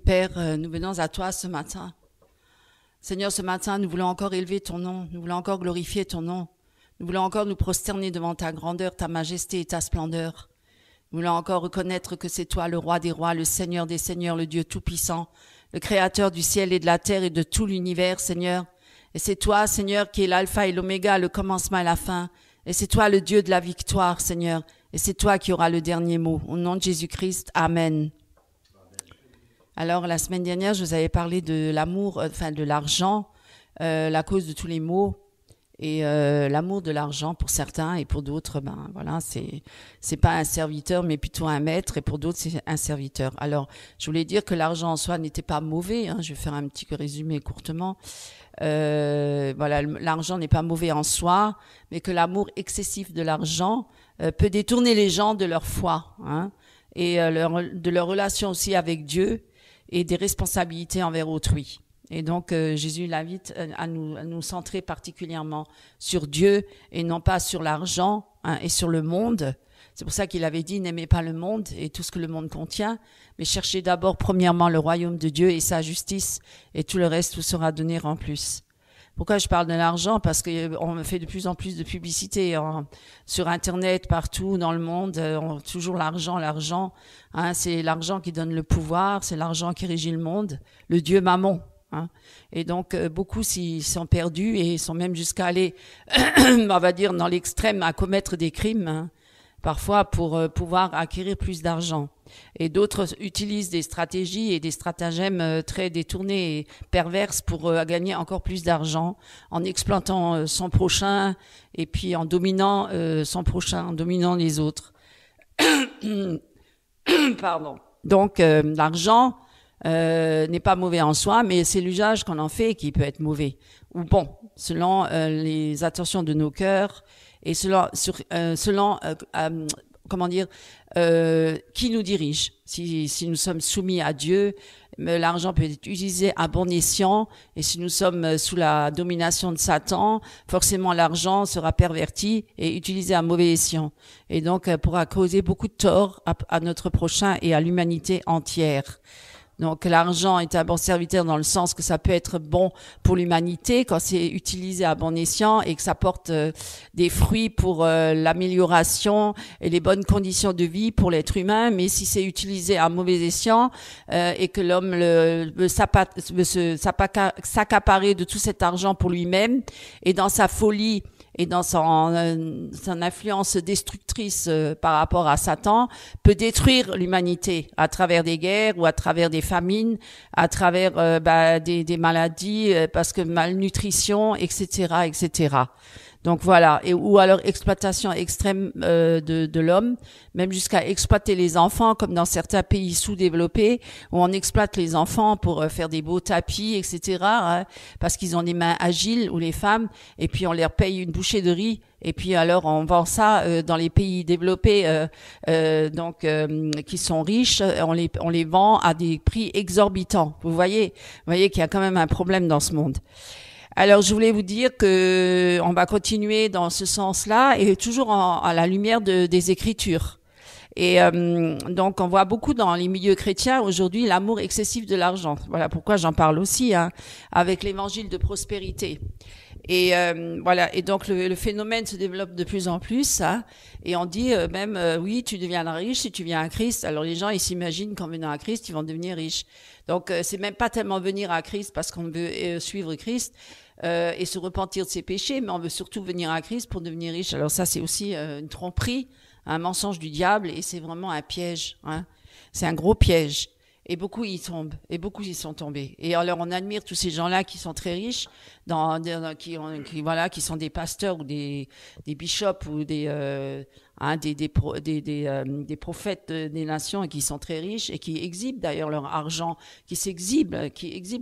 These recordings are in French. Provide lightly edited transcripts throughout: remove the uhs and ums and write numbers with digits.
Père, nous venons à toi ce matin. Seigneur, ce matin, nous voulons encore élever ton nom, nous voulons encore glorifier ton nom, nous voulons encore nous prosterner devant ta grandeur, ta majesté et ta splendeur. Nous voulons encore reconnaître que c'est toi, le roi des rois, le Seigneur des seigneurs, le Dieu tout-puissant, le créateur du ciel et de la terre et de tout l'univers, Seigneur. Et c'est toi, Seigneur, qui est l'alpha et l'oméga, le commencement et la fin. Et c'est toi, le Dieu de la victoire, Seigneur. Et c'est toi qui auras le dernier mot. Au nom de Jésus-Christ, Amen. Alors, la semaine dernière, je vous avais parlé de l'amour, de l'argent, la cause de tous les maux. Et l'amour de l'argent pour certains et pour d'autres, c'est pas un serviteur mais plutôt un maître, et pour d'autres c'est un serviteur. Alors je voulais dire que l'argent en soi n'était pas mauvais, je vais faire un petit résumé courtement. L'argent n'est pas mauvais en soi, mais que l'amour excessif de l'argent peut détourner les gens de leur foi, et de leur relation aussi avec Dieu et des responsabilités envers autrui. Et donc, Jésus l'invite à nous centrer particulièrement sur Dieu et non pas sur l'argent et sur le monde. C'est pour ça qu'il avait dit, n'aimez pas le monde et tout ce que le monde contient, mais cherchez d'abord premièrement le royaume de Dieu et sa justice, et tout le reste vous sera donné en plus. Pourquoi je parle de l'argent? Parce qu'on fait de plus en plus de publicité sur Internet, partout dans le monde, toujours l'argent. C'est l'argent qui donne le pouvoir, c'est l'argent qui régit le monde, le Dieu Mammon. Et donc beaucoup s'y sont perdus et sont même jusqu'à aller on va dire dans l'extrême à commettre des crimes, parfois pour pouvoir acquérir plus d'argent, et d'autres utilisent des stratégies et des stratagèmes très détournés et perverses pour gagner encore plus d'argent en exploitant son prochain et puis en dominant son prochain, en dominant les autres. Pardon. Donc l'argent n'est pas mauvais en soi, mais c'est l'usage qu'on en fait qui peut être mauvais. Ou bon, selon les attentions de nos cœurs et selon qui nous dirige. Si nous sommes soumis à Dieu, l'argent peut être utilisé à bon escient, et si nous sommes sous la domination de Satan, forcément l'argent sera perverti et utilisé à mauvais escient, et donc pourra causer beaucoup de tort à notre prochain et à l'humanité entière. Donc l'argent est un bon serviteur dans le sens que ça peut être bon pour l'humanité quand c'est utilisé à bon escient et que ça porte des fruits pour l'amélioration et les bonnes conditions de vie pour l'être humain. Mais si c'est utilisé à mauvais escient et que l'homme veut s'accaparer de tout cet argent pour lui-même, et dans sa folie et dans son influence destructrice par rapport à Satan, peut détruire l'humanité à travers des guerres ou à travers des famines, à travers des maladies, parce que malnutrition, etc., etc. Donc voilà, ou alors exploitation extrême de l'homme, même jusqu'à exploiter les enfants, comme dans certains pays sous-développés, où on exploite les enfants pour faire des beaux tapis, etc., parce qu'ils ont des mains agiles, ou les femmes, et puis on leur paye une bouchée de riz, et puis alors on vend ça dans les pays développés, qui sont riches, on les vend à des prix exorbitants. Vous voyez qu'il y a quand même un problème dans ce monde. Alors, je voulais vous dire que on va continuer dans ce sens-là, et toujours à la lumière des Écritures. Et donc, on voit beaucoup dans les milieux chrétiens aujourd'hui l'amour excessif de l'argent. Voilà pourquoi j'en parle aussi, avec l'évangile de prospérité. Et et donc le phénomène se développe de plus en plus, et on dit oui, tu deviendras riche si tu viens à Christ. Alors les gens, ils s'imaginent qu'en venant à Christ, ils vont devenir riches. Donc c'est même pas tellement venir à Christ parce qu'on veut suivre Christ et se repentir de ses péchés, mais on veut surtout venir à Christ pour devenir riche. Alors ça, c'est aussi une tromperie, un mensonge du diable, et c'est vraiment un piège. C'est un gros piège. Et beaucoup y tombent, et beaucoup y sont tombés. Et alors on admire tous ces gens-là qui sont très riches, qui sont des pasteurs ou des bishops ou des prophètes des nations, et qui sont très riches et qui exhibent d'ailleurs leur argent, qui exhibent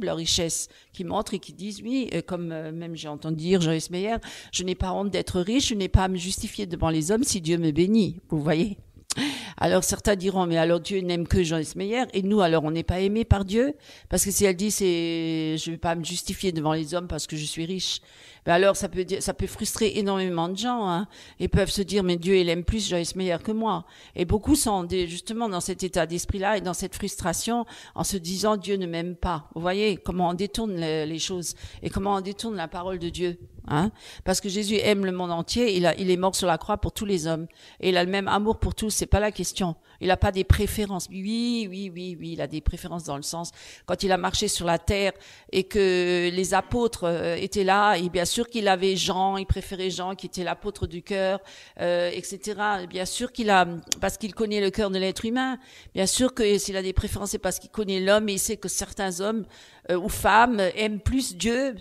leur richesse, qui montrent et qui disent oui, comme même j'ai entendu dire Joyce Meyer, je n'ai pas honte d'être riche, je n'ai pas à me justifier devant les hommes si Dieu me bénit. Vous voyez. Alors certains diront, mais alors Dieu n'aime que Joyce Meyer, et nous alors on n'est pas aimés par Dieu, parce que si elle dit je vais pas me justifier devant les hommes parce que je suis riche, ben alors ça peut frustrer énormément de gens, hein, et peuvent se dire mais Dieu il aime plus Joyce Meyer que moi, et beaucoup sont justement dans cet état d'esprit-là et dans cette frustration en se disant Dieu ne m'aime pas. Vous voyez comment on détourne les choses et comment on détourne la parole de Dieu. Hein? Parce que Jésus aime le monde entier, il est mort sur la croix pour tous les hommes et il a le même amour pour tous, c'est pas la question. Il a pas des préférences. Oui, il a des préférences dans le sens quand il a marché sur la terre et que les apôtres étaient là, et bien sûr qu'il avait Jean, il préférait Jean qui était l'apôtre du cœur, etc. Bien sûr parce qu'il connaît le cœur de l'être humain. Bien sûr que s'il a des préférences, c'est parce qu'il connaît l'homme et il sait que certains hommes ou femmes aiment plus Dieu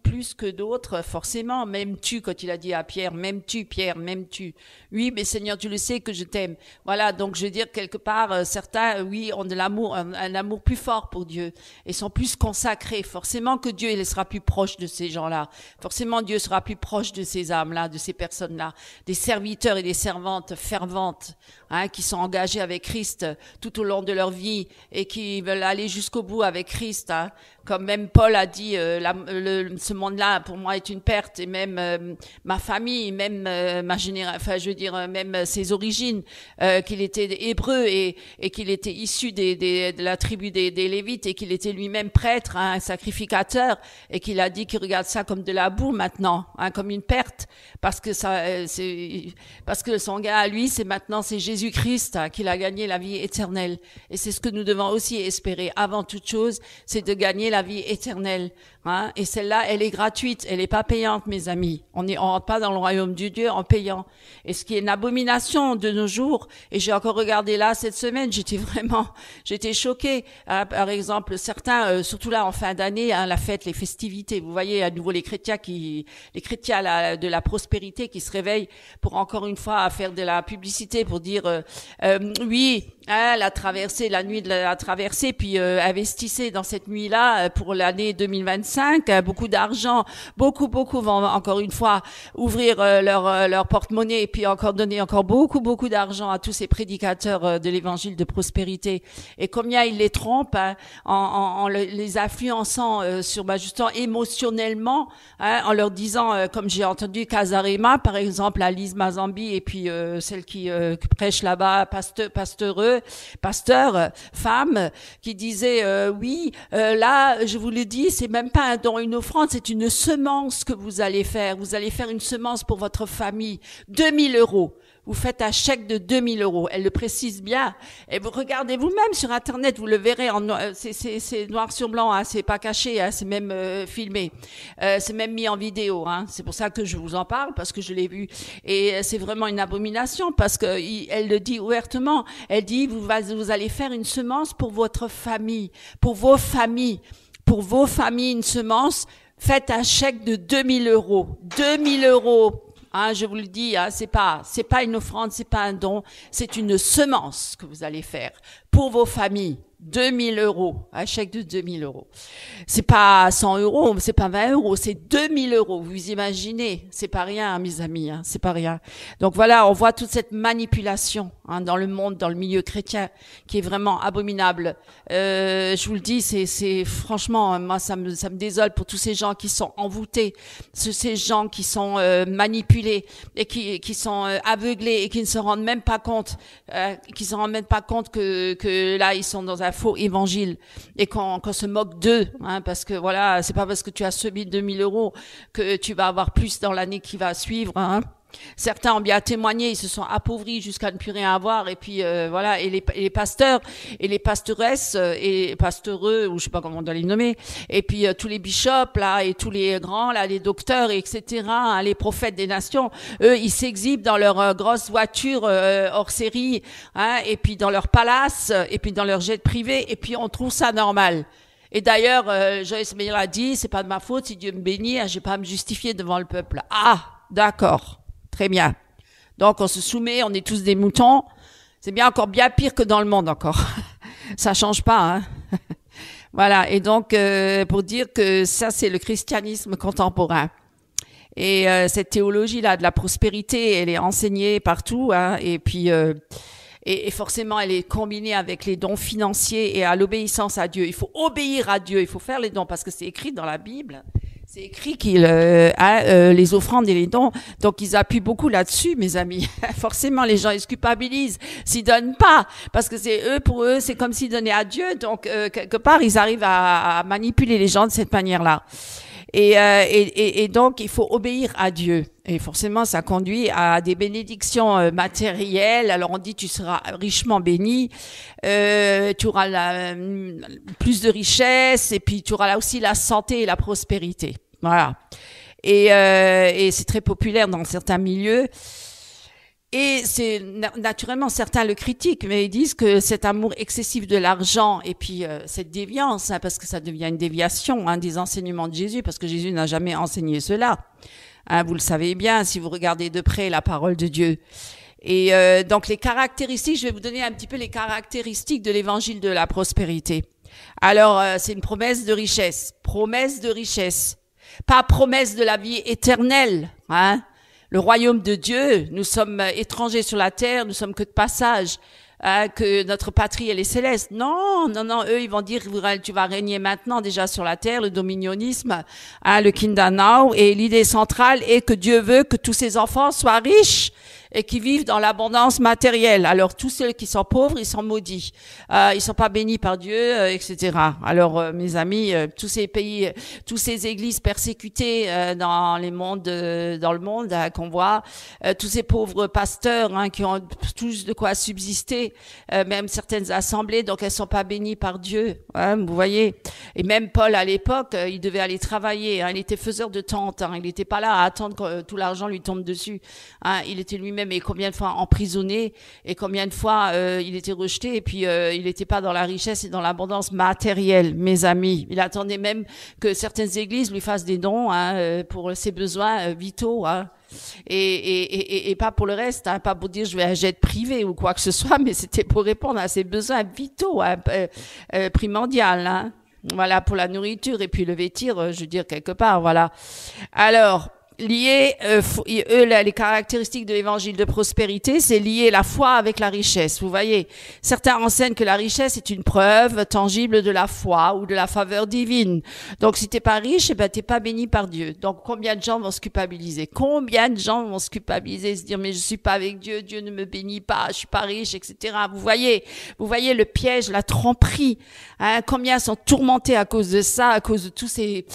plus que d'autres, forcément. M'aimes-tu, quand il a dit à Pierre, m'aimes-tu, Pierre, m'aimes-tu? Oui, mais Seigneur, tu le sais que je t'aime. Voilà, donc je veux dire, quelque part, certains, oui, ont de l'amour, un amour plus fort pour Dieu et sont plus consacrés. Forcément que Dieu, il sera plus proche de ces gens-là. Forcément, Dieu sera plus proche de ces âmes-là, de ces personnes-là, des serviteurs et des servantes ferventes, hein, qui sont engagés avec Christ tout au long de leur vie et qui veulent aller jusqu'au bout avec Christ, hein. Comme même Paul a dit, ce monde-là pour moi est une perte, et même ma famille, même ma génération, enfin je veux dire même ses origines, qu'il était hébreu et qu'il était issu de la tribu des Lévites et qu'il était lui-même prêtre, hein, sacrificateur, et qu'il a dit qu'il regarde ça comme de la boue maintenant, hein, comme une perte, parce que parce que son gain à lui c'est Jésus-Christ, hein, qu'il a gagné la vie éternelle, et c'est ce que nous devons aussi espérer avant toute chose, c'est de gagner la vie éternelle, hein, et celle-là, elle est gratuite, elle est pas payante, mes amis. On rentre pas dans le royaume de Dieu en payant. Et ce qui est une abomination de nos jours, et j'ai encore regardé là cette semaine, j'étais choquée. Hein, par exemple, certains, surtout là en fin d'année, hein, la fête, les festivités. Vous voyez à nouveau les chrétiens de la prospérité qui se réveillent pour encore une fois faire de la publicité pour dire oui. Hein, la nuit de la traversée, puis investissez dans cette nuit-là pour l'année 2025. Beaucoup d'argent, beaucoup vont encore une fois ouvrir leur porte-monnaie et puis encore donner encore beaucoup d'argent à tous ces prédicateurs de l'évangile de prospérité. Et combien ils les trompent, hein, en les influençant justement émotionnellement, hein, en leur disant, comme j'ai entendu Casarema par exemple, à Lise Mazambi et puis celle qui prêche là-bas, pasteur, femme, qui disait oui, là, je vous le dis, c'est même pas un don, une offrande, c'est une semence que vous allez faire. Vous allez faire une semence pour votre famille, 2000 €. Vous faites un chèque de 2000 €. Elle le précise bien. Et vous regardez vous-même sur Internet, vous le verrez c'est noir sur blanc, hein, c'est pas caché, hein, c'est même filmé. C'est même mis en vidéo, hein. C'est pour ça que je vous en parle, parce que je l'ai vu. Et c'est vraiment une abomination, parce que elle le dit ouvertement. Elle dit, vous allez faire une semence pour votre famille, pour vos familles, une semence. Faites un chèque de 2000 €. 2000 €. Hein, je vous le dis, hein, c'est pas une offrande, c'est pas un don, c'est une semence que vous allez faire pour vos familles. 2000 €, un chèque de 2000 €. C'est pas 100 €, c'est pas 20 €, c'est 2000 €. Vous imaginez, c'est pas rien, hein, mes amis, hein, c'est pas rien. Donc voilà, on voit toute cette manipulation, hein, dans le monde, dans le milieu chrétien, qui est vraiment abominable. Je vous le dis, c'est franchement, moi ça me désole pour tous ces gens qui sont envoûtés, ces gens qui sont manipulés et qui sont aveuglés et qui ne se rendent même pas compte, que là ils sont dans un faux évangile et qu'on se moque d'eux, hein, parce que voilà, c'est pas parce que tu as semé 2000 € que tu vas avoir plus dans l'année qui va suivre, hein. Certains ont bien témoigné, ils se sont appauvris jusqu'à ne plus rien avoir, et puis voilà, et les pasteurs et les pasteuresses et pasteureux, ou je sais pas comment on doit les nommer, et puis tous les bishops là et tous les grands là, les docteurs, etc., hein, les prophètes des nations, eux ils s'exhibent dans leur grosse voiture hors série, hein, et puis dans leur palace, et puis dans leur jet privé, et puis on trouve ça normal. Et d'ailleurs, Joyce Meyer a dit, c'est pas de ma faute si Dieu me bénit, hein, j'ai pas à me justifier devant le peuple. Ah, d'accord. Très bien. Donc, on se soumet, on est tous des moutons. C'est bien encore bien pire que dans le monde encore. Ça change pas, hein. Voilà. Et donc, pour dire que ça, c'est le christianisme contemporain. Et cette théologie-là de la prospérité, elle est enseignée partout, hein. Et puis, et forcément elle est combinée avec les dons financiers et à l'obéissance à Dieu. Il faut obéir à Dieu, il faut faire les dons parce que c'est écrit dans la Bible. C'est écrit qu'il a les offrandes et les dons, donc ils appuient beaucoup là-dessus, mes amis. Forcément, les gens ils se culpabilisent s'ils donnent pas, parce que c'est eux, pour eux, c'est comme s'ils donnaient à Dieu. Donc quelque part, ils arrivent à manipuler les gens de cette manière-là. Et donc, il faut obéir à Dieu. Et forcément, ça conduit à des bénédictions matérielles. Alors, on dit, tu seras richement béni, tu auras plus de richesse, et puis tu auras là aussi la santé et la prospérité. Voilà. Et c'est très populaire dans certains milieux. Et c'est naturellement certains le critiquent, mais ils disent que cet amour excessif de l'argent et puis cette déviance, hein, parce que ça devient une déviation des enseignements de Jésus, parce que Jésus n'a jamais enseigné cela. Hein, vous le savez bien si vous regardez de près la parole de Dieu. Et donc les caractéristiques, je vais vous donner un petit peu les caractéristiques de l'évangile de la prospérité. Alors c'est une promesse de richesse, pas promesse de la vie éternelle, hein. Le royaume de Dieu, nous sommes étrangers sur la terre, nous sommes que de passage, que notre patrie elle est céleste. Non, eux ils vont dire tu vas régner maintenant déjà sur la terre, le dominionnisme, le Kindanao, et l'idée centrale est que Dieu veut que tous ses enfants soient riches et qui vivent dans l'abondance matérielle. Alors tous ceux qui sont pauvres, ils sont maudits. Ils sont pas bénis par Dieu, etc. Alors mes amis, tous ces pays, tous ces églises persécutées dans le monde qu'on voit, tous ces pauvres pasteurs qui ont tous de quoi subsister, même certaines assemblées, donc elles sont pas bénies par Dieu. Vous voyez. Et même Paul à l'époque, il devait aller travailler. Il était faiseur de tentes. Il n'était pas là à attendre que tout l'argent lui tombe dessus. Il était lui-même et combien de fois emprisonné et combien de fois il était rejeté et puis il n'était pas dans la richesse et dans l'abondance matérielle, mes amis. Il attendait même que certaines églises lui fassent des dons pour ses besoins vitaux. Et pas pour le reste, pas pour dire je vais à un jet privé ou quoi que ce soit, mais c'était pour répondre à ses besoins vitaux, primordial. Voilà, pour la nourriture et puis le vêtir, je veux dire quelque part, voilà. Alors, lié, les caractéristiques de l'évangile de prospérité, c'est lier la foi avec la richesse. Vous voyez, certains enseignent que la richesse est une preuve tangible de la foi ou de la faveur divine. Donc, si t'es pas riche, t'es pas béni par Dieu. Donc, combien de gens vont se culpabiliser? Combien de gens vont se culpabiliser, se dire, mais je suis pas avec Dieu, Dieu ne me bénit pas, je suis pas riche, etc. Vous voyez le piège, la tromperie. Combien sont tourmentés à cause de ça, à cause de tous ces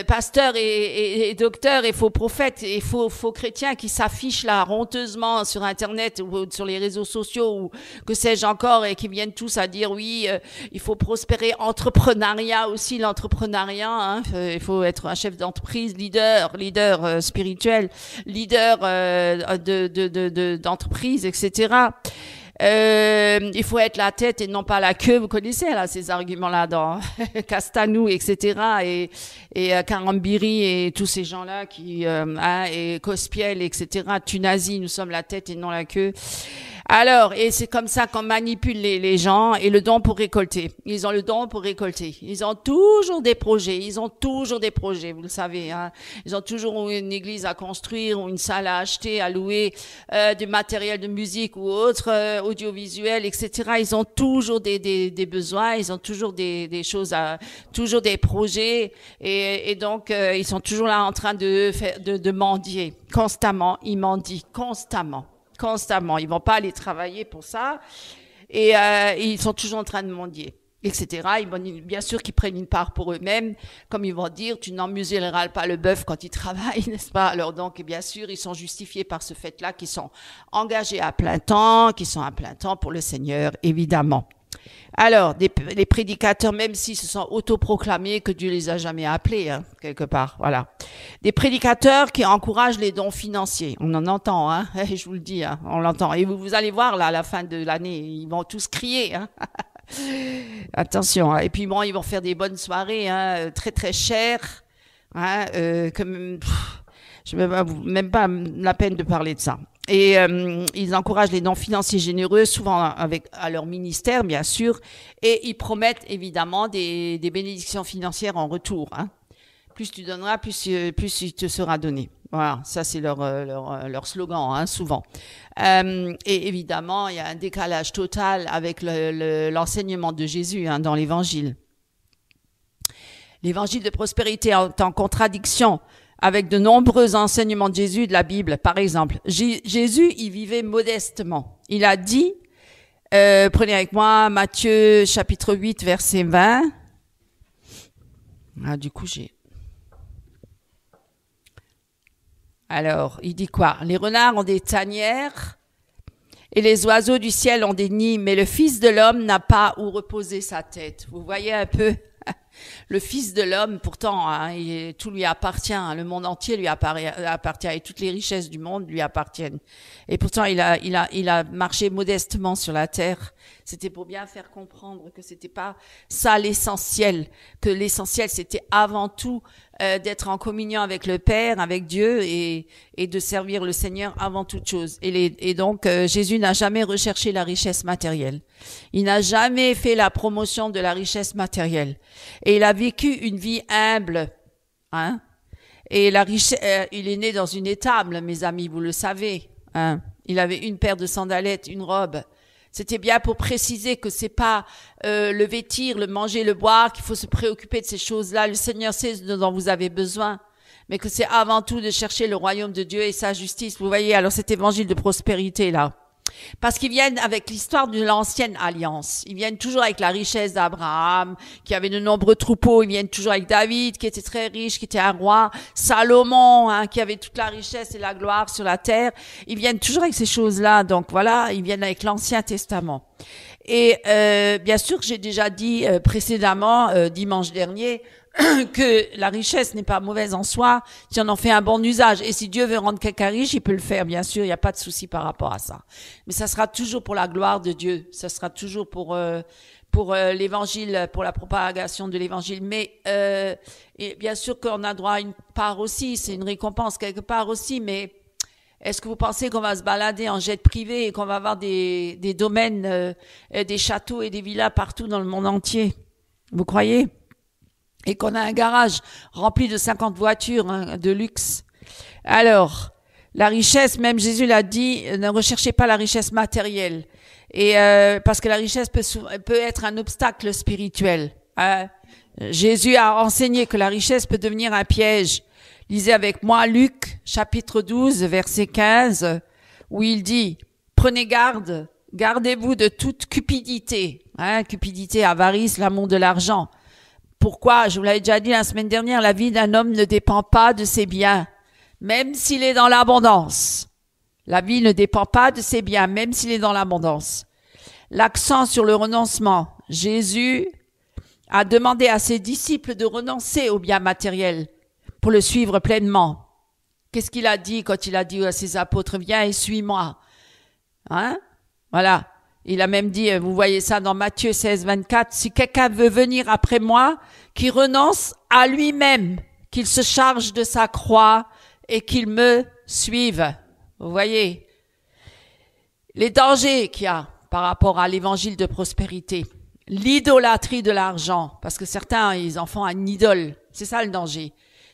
pasteurs et docteurs et faux prophètes et faux chrétiens qui s'affichent là honteusement sur Internet ou sur les réseaux sociaux ou que sais-je encore et qui viennent tous à dire oui, il faut prospérer, entrepreneuriat aussi, l'entrepreneuriat, il faut être un chef d'entreprise, leader spirituel, leader d'entreprise, etc. Il faut être la tête et non pas la queue. Vous connaissez là ces arguments-là dans Castanou, etc. et Karambiri et tous ces gens-là qui et Cospiel, etc. Tunazi, nous sommes la tête et non la queue. Alors, et c'est comme ça qu'on manipule les gens et le don pour récolter. Ils ont le don pour récolter. Ils ont toujours des projets. Vous le savez. Ils ont toujours une église à construire ou une salle à acheter, à louer, du matériel de musique ou autre, audiovisuel, etc. Ils ont toujours des besoins. Ils ont toujours des choses toujours des projets et donc ils sont toujours là en train de mendier constamment. Ils mendient constamment. Ils vont pas aller travailler pour ça et ils sont toujours en train de mendier, etc. Bien sûr qu'ils prennent une part pour eux-mêmes, comme ils vont dire, tu n'en muselleras pas le bœuf quand il travaille, n'est-ce pas? Alors donc, bien sûr, ils sont justifiés par ce fait-là, qu'ils sont engagés à plein temps, pour le Seigneur, évidemment. Alors, les prédicateurs, même s'ils se sont autoproclamés que Dieu les a jamais appelés, quelque part, voilà. Des prédicateurs qui encouragent les dons financiers. On en entend, je vous le dis, on l'entend. Et vous allez voir, là, à la fin de l'année, ils vont tous crier, Attention, Et puis bon, ils vont faire des bonnes soirées, très très chères, comme, je même pas la peine de parler de ça. Et ils encouragent les dons financiers généreux, souvent à leur ministère, bien sûr, et ils promettent évidemment des bénédictions financières en retour. Plus tu donneras, plus il te sera donné. Voilà, ça c'est leur slogan, hein, souvent. Et évidemment, il y a un décalage total avec l'enseignement de Jésus, hein, dans l'Évangile. L'Évangile de prospérité est en contradiction avec de nombreux enseignements de Jésus de la Bible. Par exemple, Jésus, il vivait modestement. Il a dit, prenez avec moi Matthieu chapitre 8, verset 20. Ah, du coup, Alors, il dit quoi? Les renards ont des tanières et les oiseaux du ciel ont des nids, mais le Fils de l'homme n'a pas où reposer sa tête. Vous voyez un peu? Le Fils de l'homme, pourtant, hein, tout lui appartient, hein, le monde entier lui appartient et toutes les richesses du monde lui appartiennent. Et pourtant, il a marché modestement sur la terre. C'était pour bien faire comprendre que c'était pas ça l'essentiel, que l'essentiel c'était avant tout d'être en communion avec le Père, avec Dieu et de servir le Seigneur avant toute chose. Et donc Jésus n'a jamais recherché la richesse matérielle. Il n'a jamais fait la promotion de la richesse matérielle. Et il a vécu une vie humble, hein. Et la richesse, il est né dans une étable, mes amis, vous le savez, hein. Il avait une paire de sandalettes, une robe. C'était bien pour préciser que c'est pas le vêtir, le manger, le boire qu'il faut se préoccuper de ces choses-là. Le Seigneur sait ce dont vous avez besoin, mais que c'est avant tout de chercher le royaume de Dieu et sa justice. Vous voyez, alors cet évangile de prospérité là. Parce qu'ils viennent avec l'histoire de l'ancienne alliance. Ils viennent toujours avec la richesse d'Abraham, qui avait de nombreux troupeaux. Ils viennent toujours avec David, qui était très riche, qui était un roi. Salomon, hein, qui avait toute la richesse et la gloire sur la terre. Ils viennent toujours avec ces choses-là. Donc voilà, ils viennent avec l'Ancien Testament. Et bien sûr, j'ai déjà dit précédemment, dimanche dernier, que la richesse n'est pas mauvaise en soi si on en fait un bon usage. Et si Dieu veut rendre quelqu'un riche, il peut le faire, bien sûr, il n'y a pas de souci par rapport à ça. Mais ça sera toujours pour la gloire de Dieu, ça sera toujours pour l'évangile, pour la propagation de l'évangile. Mais et bien sûr qu'on a droit à une part aussi, c'est une récompense quelque part aussi, mais est-ce que vous pensez qu'on va se balader en jet privé et qu'on va avoir des domaines, des châteaux et des villas partout dans le monde entier? Vous croyez? Et qu'on a un garage rempli de 50 voitures, hein, de luxe. Alors, la richesse, même Jésus l'a dit, ne recherchez pas la richesse matérielle. Et parce que la richesse peut être un obstacle spirituel. Jésus a enseigné que la richesse peut devenir un piège. Lisez avec moi Luc, chapitre 12, verset 15, où il dit, prenez garde, gardez-vous de toute cupidité. Cupidité, avarice, l'amour de l'argent. Pourquoi? Je vous l'avais déjà dit la semaine dernière, la vie d'un homme ne dépend pas de ses biens, même s'il est dans l'abondance. La vie ne dépend pas de ses biens, même s'il est dans l'abondance. L'accent sur le renoncement. Jésus a demandé à ses disciples de renoncer aux biens matériels pour le suivre pleinement. Qu'est-ce qu'il a dit quand il a dit à ses apôtres, viens et suis-moi? Hein? Voilà. Il a même dit, vous voyez ça dans Matthieu 16, 24, si quelqu'un veut venir après moi, qu'il renonce à lui-même, qu'il se charge de sa croix et qu'il me suive. Vous voyez les dangers qu'il y a par rapport à l'évangile de prospérité. L'idolâtrie de l'argent, parce que certains, ils en font un idole. C'est ça le danger.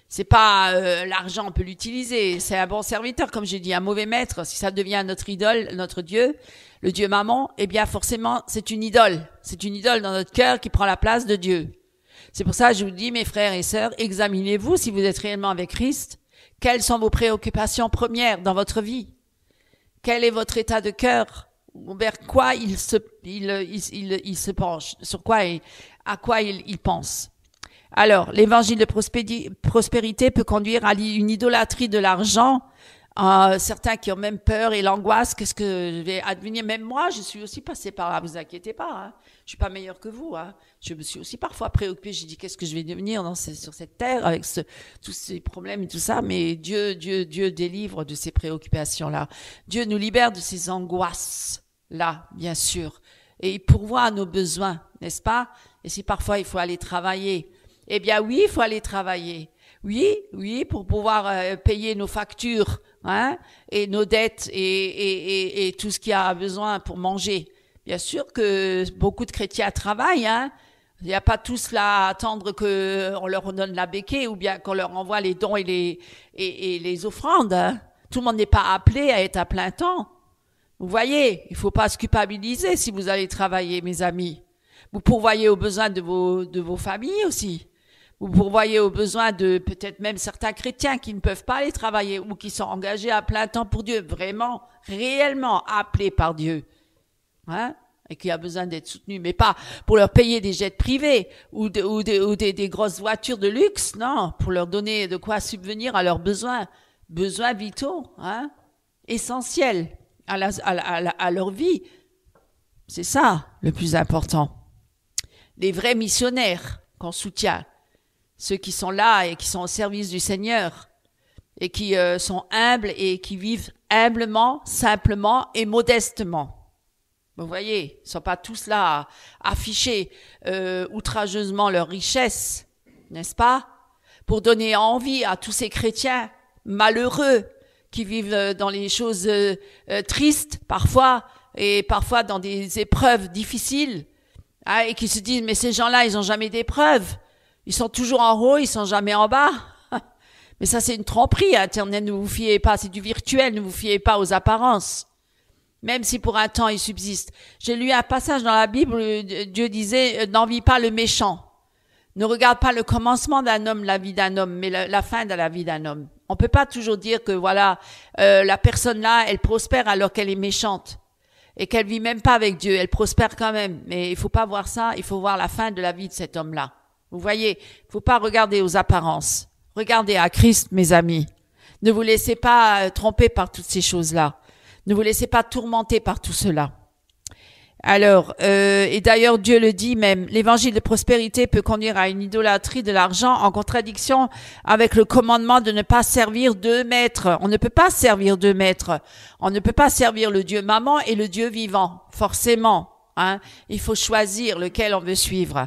C'est pas l'argent, on peut l'utiliser. C'est un bon serviteur, comme j'ai dit, un mauvais maître. Si ça devient notre idole, notre Dieu, le Dieu maman, eh bien forcément, c'est une idole. C'est une idole dans notre cœur qui prend la place de Dieu. C'est pour ça que je vous dis, mes frères et sœurs, examinez-vous si vous êtes réellement avec Christ. Quelles sont vos préoccupations premières dans votre vie? Quel est votre état de cœur? Vers quoi il se penche? Sur quoi et à quoi il pense? Alors, l'évangile de prospérité peut conduire à une idolâtrie de l'argent. Certains qui ont même peur et l'angoisse, qu'est-ce que je vais advenir? Même moi, je suis aussi passée par là, vous inquiétez pas, hein. Je suis pas meilleure que vous, hein. Je me suis aussi parfois préoccupée, j'ai dit qu'est-ce que je vais devenir sur cette terre avec tous ces problèmes et tout ça, mais Dieu délivre de ces préoccupations-là. Dieu nous libère de ces angoisses-là, bien sûr. Et il pourvoit à nos besoins, n'est-ce pas? Et si parfois il faut aller travailler, eh bien oui, il faut aller travailler. Oui, pour pouvoir payer nos factures, hein, et nos dettes et tout ce qu'il y a besoin pour manger. Bien sûr que beaucoup de chrétiens travaillent, hein. Il n'y a pas tous là à attendre qu'on leur donne la béquille ou bien qu'on leur envoie les dons et les offrandes. Hein. Tout le monde n'est pas appelé à être à plein temps. Vous voyez, il faut pas se culpabiliser si vous allez travailler, mes amis. Vous pourvoyez aux besoins de vos familles aussi. Vous pourvoyez aux besoins de peut-être même certains chrétiens qui ne peuvent pas aller travailler ou qui sont engagés à plein temps pour Dieu, vraiment, réellement appelés par Dieu. Hein? Et qui a besoin d'être soutenu, mais pas pour leur payer des jets privés ou des grosses voitures de luxe, non, pour leur donner de quoi subvenir à leurs besoins vitaux, hein, essentiels à leur vie. C'est ça le plus important. Les vrais missionnaires qu'on soutient, ceux qui sont là et qui sont au service du Seigneur et qui sont humbles et qui vivent humblement, simplement et modestement. Vous voyez, ils ne sont pas tous là à afficher outrageusement leur richesse, n'est-ce pas? Pour donner envie à tous ces chrétiens malheureux qui vivent dans les choses tristes parfois et parfois dans des épreuves difficiles, hein, et qui se disent mais ces gens-là ils ont jamais d'épreuves, ils sont toujours en haut, ils sont jamais en bas. Mais ça c'est une tromperie, Internet, ne vous fiez pas, c'est du virtuel, ne vous fiez pas aux apparences. Même si pour un temps il subsiste. J'ai lu un passage dans la Bible où Dieu disait n'envie pas le méchant. Ne regarde pas le commencement d'un homme, la vie d'un homme, mais la fin de la vie d'un homme. On peut pas toujours dire que voilà, la personne là, elle prospère alors qu'elle est méchante et qu'elle vit même pas avec Dieu. Elle prospère quand même, mais il faut pas voir ça. Il faut voir la fin de la vie de cet homme-là. Vous voyez, il faut pas regarder aux apparences. Regardez à Christ, mes amis. Ne vous laissez pas tromper par toutes ces choses-là. Ne vous laissez pas tourmenter par tout cela. Alors, et d'ailleurs Dieu le dit même, l'évangile de prospérité peut conduire à une idolâtrie de l'argent en contradiction avec le commandement de ne pas servir deux maîtres. On ne peut pas servir deux maîtres. On ne peut pas servir le Dieu maman et le Dieu vivant, forcément. Hein. Il faut choisir lequel on veut suivre.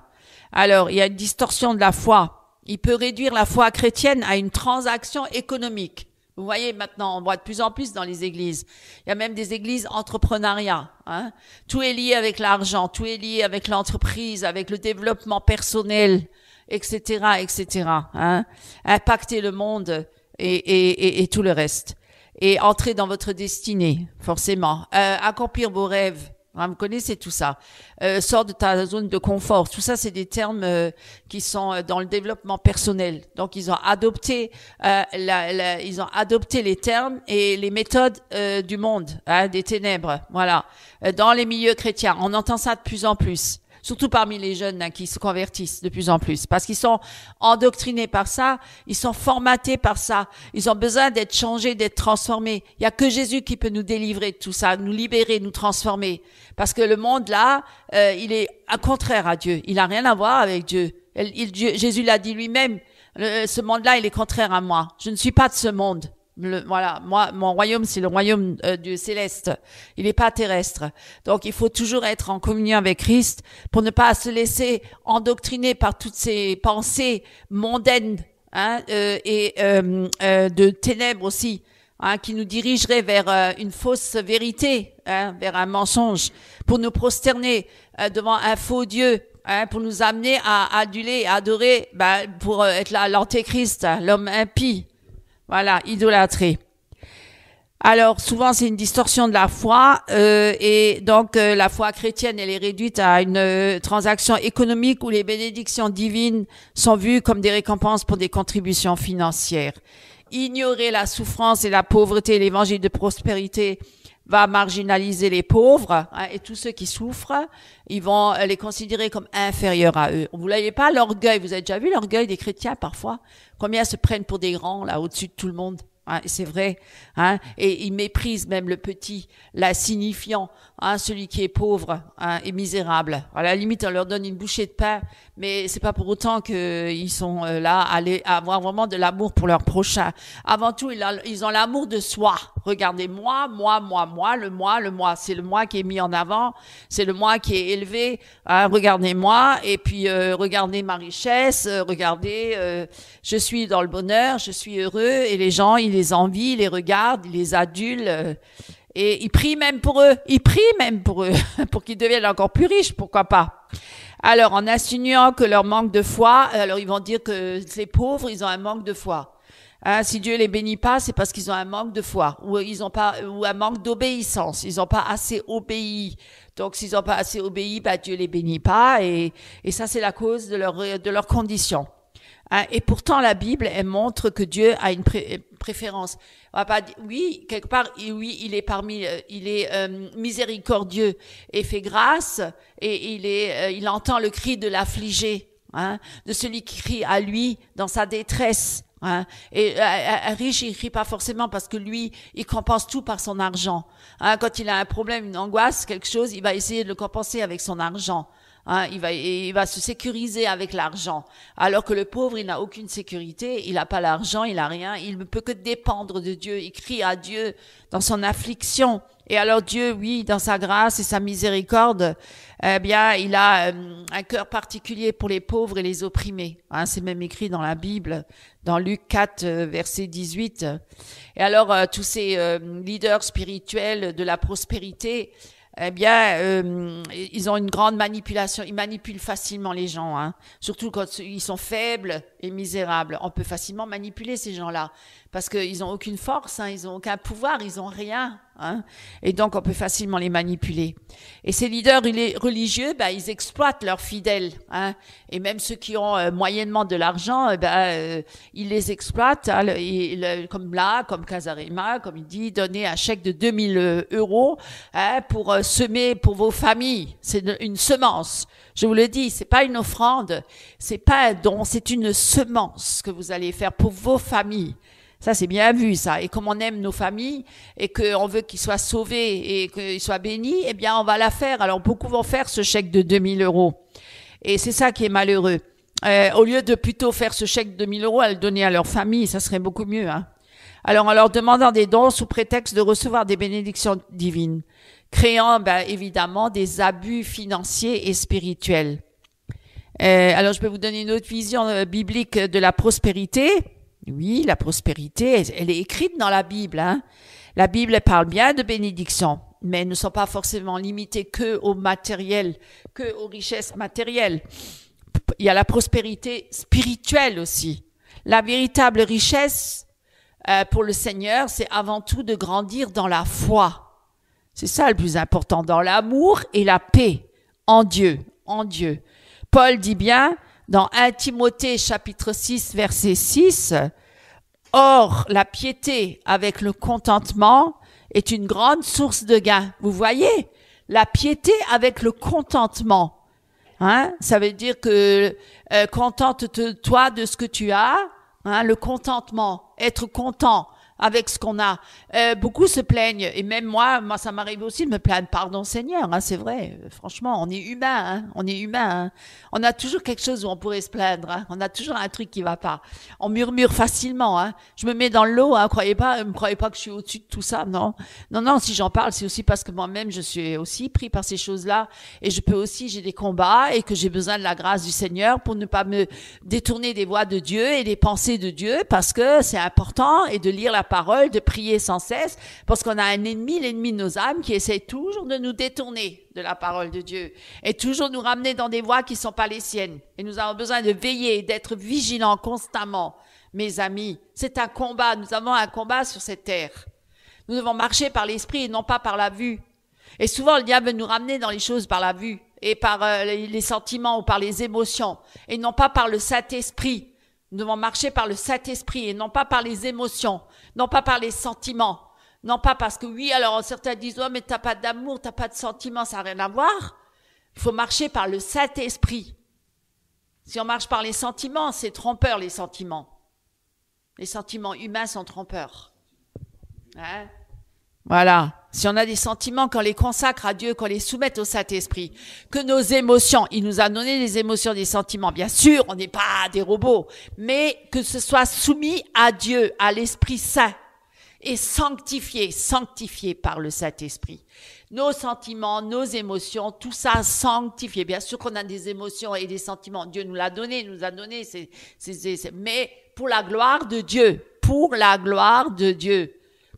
Alors, il y a une distorsion de la foi. Il peut réduire la foi chrétienne à une transaction économique. Vous voyez, maintenant, on voit de plus en plus dans les églises. Il y a même des églises entrepreneuriat. Hein. Tout est lié avec l'argent, tout est lié avec l'entreprise, avec le développement personnel, etc., etc. Hein. Impacter le monde et tout le reste. Et entrer dans votre destinée, forcément. Accomplir vos rêves. Hein, vous connaissez tout ça. Sors de ta zone de confort. Tout ça, c'est des termes qui sont dans le développement personnel. Donc, ils ont adopté, ils ont adopté les termes et les méthodes du monde, hein, des ténèbres. Voilà. Dans les milieux chrétiens, on entend ça de plus en plus. Surtout parmi les jeunes hein, qui se convertissent de plus en plus, parce qu'ils sont endoctrinés par ça, ils sont formatés par ça, ils ont besoin d'être changés, d'être transformés. Il y a que Jésus qui peut nous délivrer de tout ça, nous libérer, nous transformer, parce que le monde là, il est contraire à Dieu, il a rien à voir avec Dieu. Jésus l'a dit lui-même, ce monde-là, il est contraire à moi. Je ne suis pas de ce monde. Voilà, moi, mon royaume, c'est le royaume du céleste. Il n'est pas terrestre. Donc, il faut toujours être en communion avec Christ pour ne pas se laisser endoctriner par toutes ces pensées mondaines, hein, et de ténèbres aussi, hein, qui nous dirigeraient vers une fausse vérité, hein, vers un mensonge, pour nous prosterner devant un faux Dieu. Hein, pour nous amener à aduler, à adorer, pour être l'antéchrist, l'homme impie. Voilà, idolâtré. Alors, souvent, c'est une distorsion de la foi, et donc la foi chrétienne, elle est réduite à une transaction économique où les bénédictions divines sont vues comme des récompenses pour des contributions financières. Ignorer la souffrance et la pauvreté, l'évangile de prospérité va marginaliser les pauvres, hein, et tous ceux qui souffrent, ils vont les considérer comme inférieurs à eux. Vous voyez pas l'orgueil, vous avez déjà vu l'orgueil des chrétiens parfois? Combien se prennent pour des grands là au-dessus de tout le monde? Hein, c'est vrai, hein, et ils méprisent même le petit, l'insignifiant, hein, celui qui est pauvre, hein, et misérable. À la limite, on leur donne une bouchée de pain, mais c'est pas pour autant qu'ils sont là à avoir vraiment de l'amour pour leur prochain. Avant tout, ils ont l'amour de soi. Regardez moi, le moi, c'est le moi qui est mis en avant, c'est le moi qui est élevé. Hein, regardez-moi, et puis regardez ma richesse, regardez, je suis dans le bonheur, je suis heureux, et les gens, ils les envient, ils les regardent, ils les adulent, et ils prient même pour eux, pour qu'ils deviennent encore plus riches, pourquoi pas. Alors, en insinuant que leur manque de foi, alors ils vont dire que les pauvres, ils ont un manque de foi. Hein, si Dieu les bénit pas, c'est parce qu'ils ont un manque de foi ou ils ont pas ou un manque d'obéissance. Ils ont pas assez obéi. Donc, s'ils ont pas assez obéi, bah Dieu les bénit pas et ça c'est la cause de leur condition. Hein, et pourtant, la Bible, elle montre que Dieu a une préférence. On va pas dire, oui, quelque part, oui, il est miséricordieux et fait grâce, et il entend le cri de l'affligé, hein, de celui qui crie à lui dans sa détresse. Hein. Et un riche, il crie pas forcément parce que lui, il compense tout par son argent. Hein, quand il a un problème, une angoisse, quelque chose, il va essayer de le compenser avec son argent. Hein, il va se sécuriser avec l'argent. Alors que le pauvre, il n'a aucune sécurité, il n'a pas l'argent, il n'a rien, il ne peut que dépendre de Dieu. Il crie à Dieu dans son affliction. Et alors Dieu, oui, dans sa grâce et sa miséricorde, eh bien, il a un cœur particulier pour les pauvres et les opprimés. Hein, c'est même écrit dans la Bible, dans Luc 4, verset 18. Et alors, tous ces leaders spirituels de la prospérité, eh bien, ils ont une grande manipulation. Ils manipulent facilement les gens, hein. Surtout quand ils sont faibles et misérables. On peut facilement manipuler ces gens-là parce qu'ils ont aucune force, hein. Ils ont aucun pouvoir, ils ont rien, hein. Et donc, on peut facilement les manipuler. Et ces leaders religieux, ben, ils exploitent leurs fidèles, hein. Et même ceux qui ont moyennement de l'argent, ils les exploitent, hein, comme Casarema, comme il dit, donner un chèque de 2000 euros, hein, pour semer pour vos familles. C'est une semence. Je vous le dis, c'est pas une offrande, c'est pas un don, c'est une semence que vous allez faire pour vos familles. Ça, c'est bien vu, ça. Et comme on aime nos familles et qu'on veut qu'ils soient sauvés et qu'ils soient bénis, eh bien, on va la faire. Alors, beaucoup vont faire ce chèque de 2000 euros. Et c'est ça qui est malheureux. Au lieu de plutôt faire ce chèque de 2000 euros à le donner à leur famille, ça serait beaucoup mieux, hein. Alors, en leur demandant des dons sous prétexte de recevoir des bénédictions divines, créant, évidemment, des abus financiers et spirituels. Alors, je peux vous donner une autre vision biblique de la prospérité. Oui, la prospérité, elle est écrite dans la Bible, hein. La Bible, elle parle bien de bénédictions, mais elles ne sont pas forcément limitées que au matériel, que aux richesses matérielles. Il y a la prospérité spirituelle aussi. La véritable richesse pour le Seigneur, c'est avant tout de grandir dans la foi. C'est ça le plus important, dans l'amour et la paix en Dieu, en Dieu. Paul dit bien dans 1 Timothée chapitre 6 verset 6, « Or, la piété avec le contentement est une grande source de gain. » Vous voyez, la piété avec le contentement. Hein? Ça veut dire que contente-toi de ce que tu as, hein, le contentement, être content avec ce qu'on a. Beaucoup se plaignent, et même moi ça m'arrive aussi de me plaindre. Pardon Seigneur, hein, c'est vrai, franchement, on est humain, hein, on est humain, hein. On a toujours quelque chose où on pourrait se plaindre, hein. On a toujours un truc qui va pas. On murmure facilement, hein. Je me mets dans le lot, hein, me croyez pas que je suis au-dessus de tout ça, non. Non, si j'en parle, c'est aussi parce que moi-même, je suis aussi pris par ces choses-là, et j'ai des combats, et que j'ai besoin de la grâce du Seigneur pour ne pas me détourner des voies de Dieu et des pensées de Dieu, parce que c'est important, et de lire la parole, de prier sans cesse, parce qu'on a un ennemi, l'ennemi de nos âmes, qui essaie toujours de nous détourner de la parole de Dieu et toujours nous ramener dans des voies qui ne sont pas les siennes. Et nous avons besoin de veiller, d'être vigilants constamment. Mes amis, c'est un combat. Nous avons un combat sur cette terre. Nous devons marcher par l'esprit et non pas par la vue. Et souvent, le diable veut nous ramener dans les choses par la vue et par les sentiments ou par les émotions et non pas par le Saint-Esprit. Nous devons marcher par le Saint-Esprit et non pas par les émotions, non pas par les sentiments, non pas parce que oui, alors certains disent « Oh, mais t'as pas d'amour, t'as pas de sentiments, ça n'a rien à voir ». Il faut marcher par le Saint-Esprit. Si on marche par les sentiments, c'est trompeur les sentiments. Les sentiments humains sont trompeurs. Hein? Voilà. Si on a des sentiments, qu'on les consacre à Dieu, qu'on les soumette au Saint-Esprit, que nos émotions, il nous a donné des émotions, des sentiments, bien sûr, on n'est pas des robots, mais que ce soit soumis à Dieu, à l'Esprit Saint, et sanctifié par le Saint-Esprit. Nos sentiments, nos émotions, tout ça sanctifié. Bien sûr qu'on a des émotions et des sentiments, Dieu nous l'a donné, mais pour la gloire de Dieu,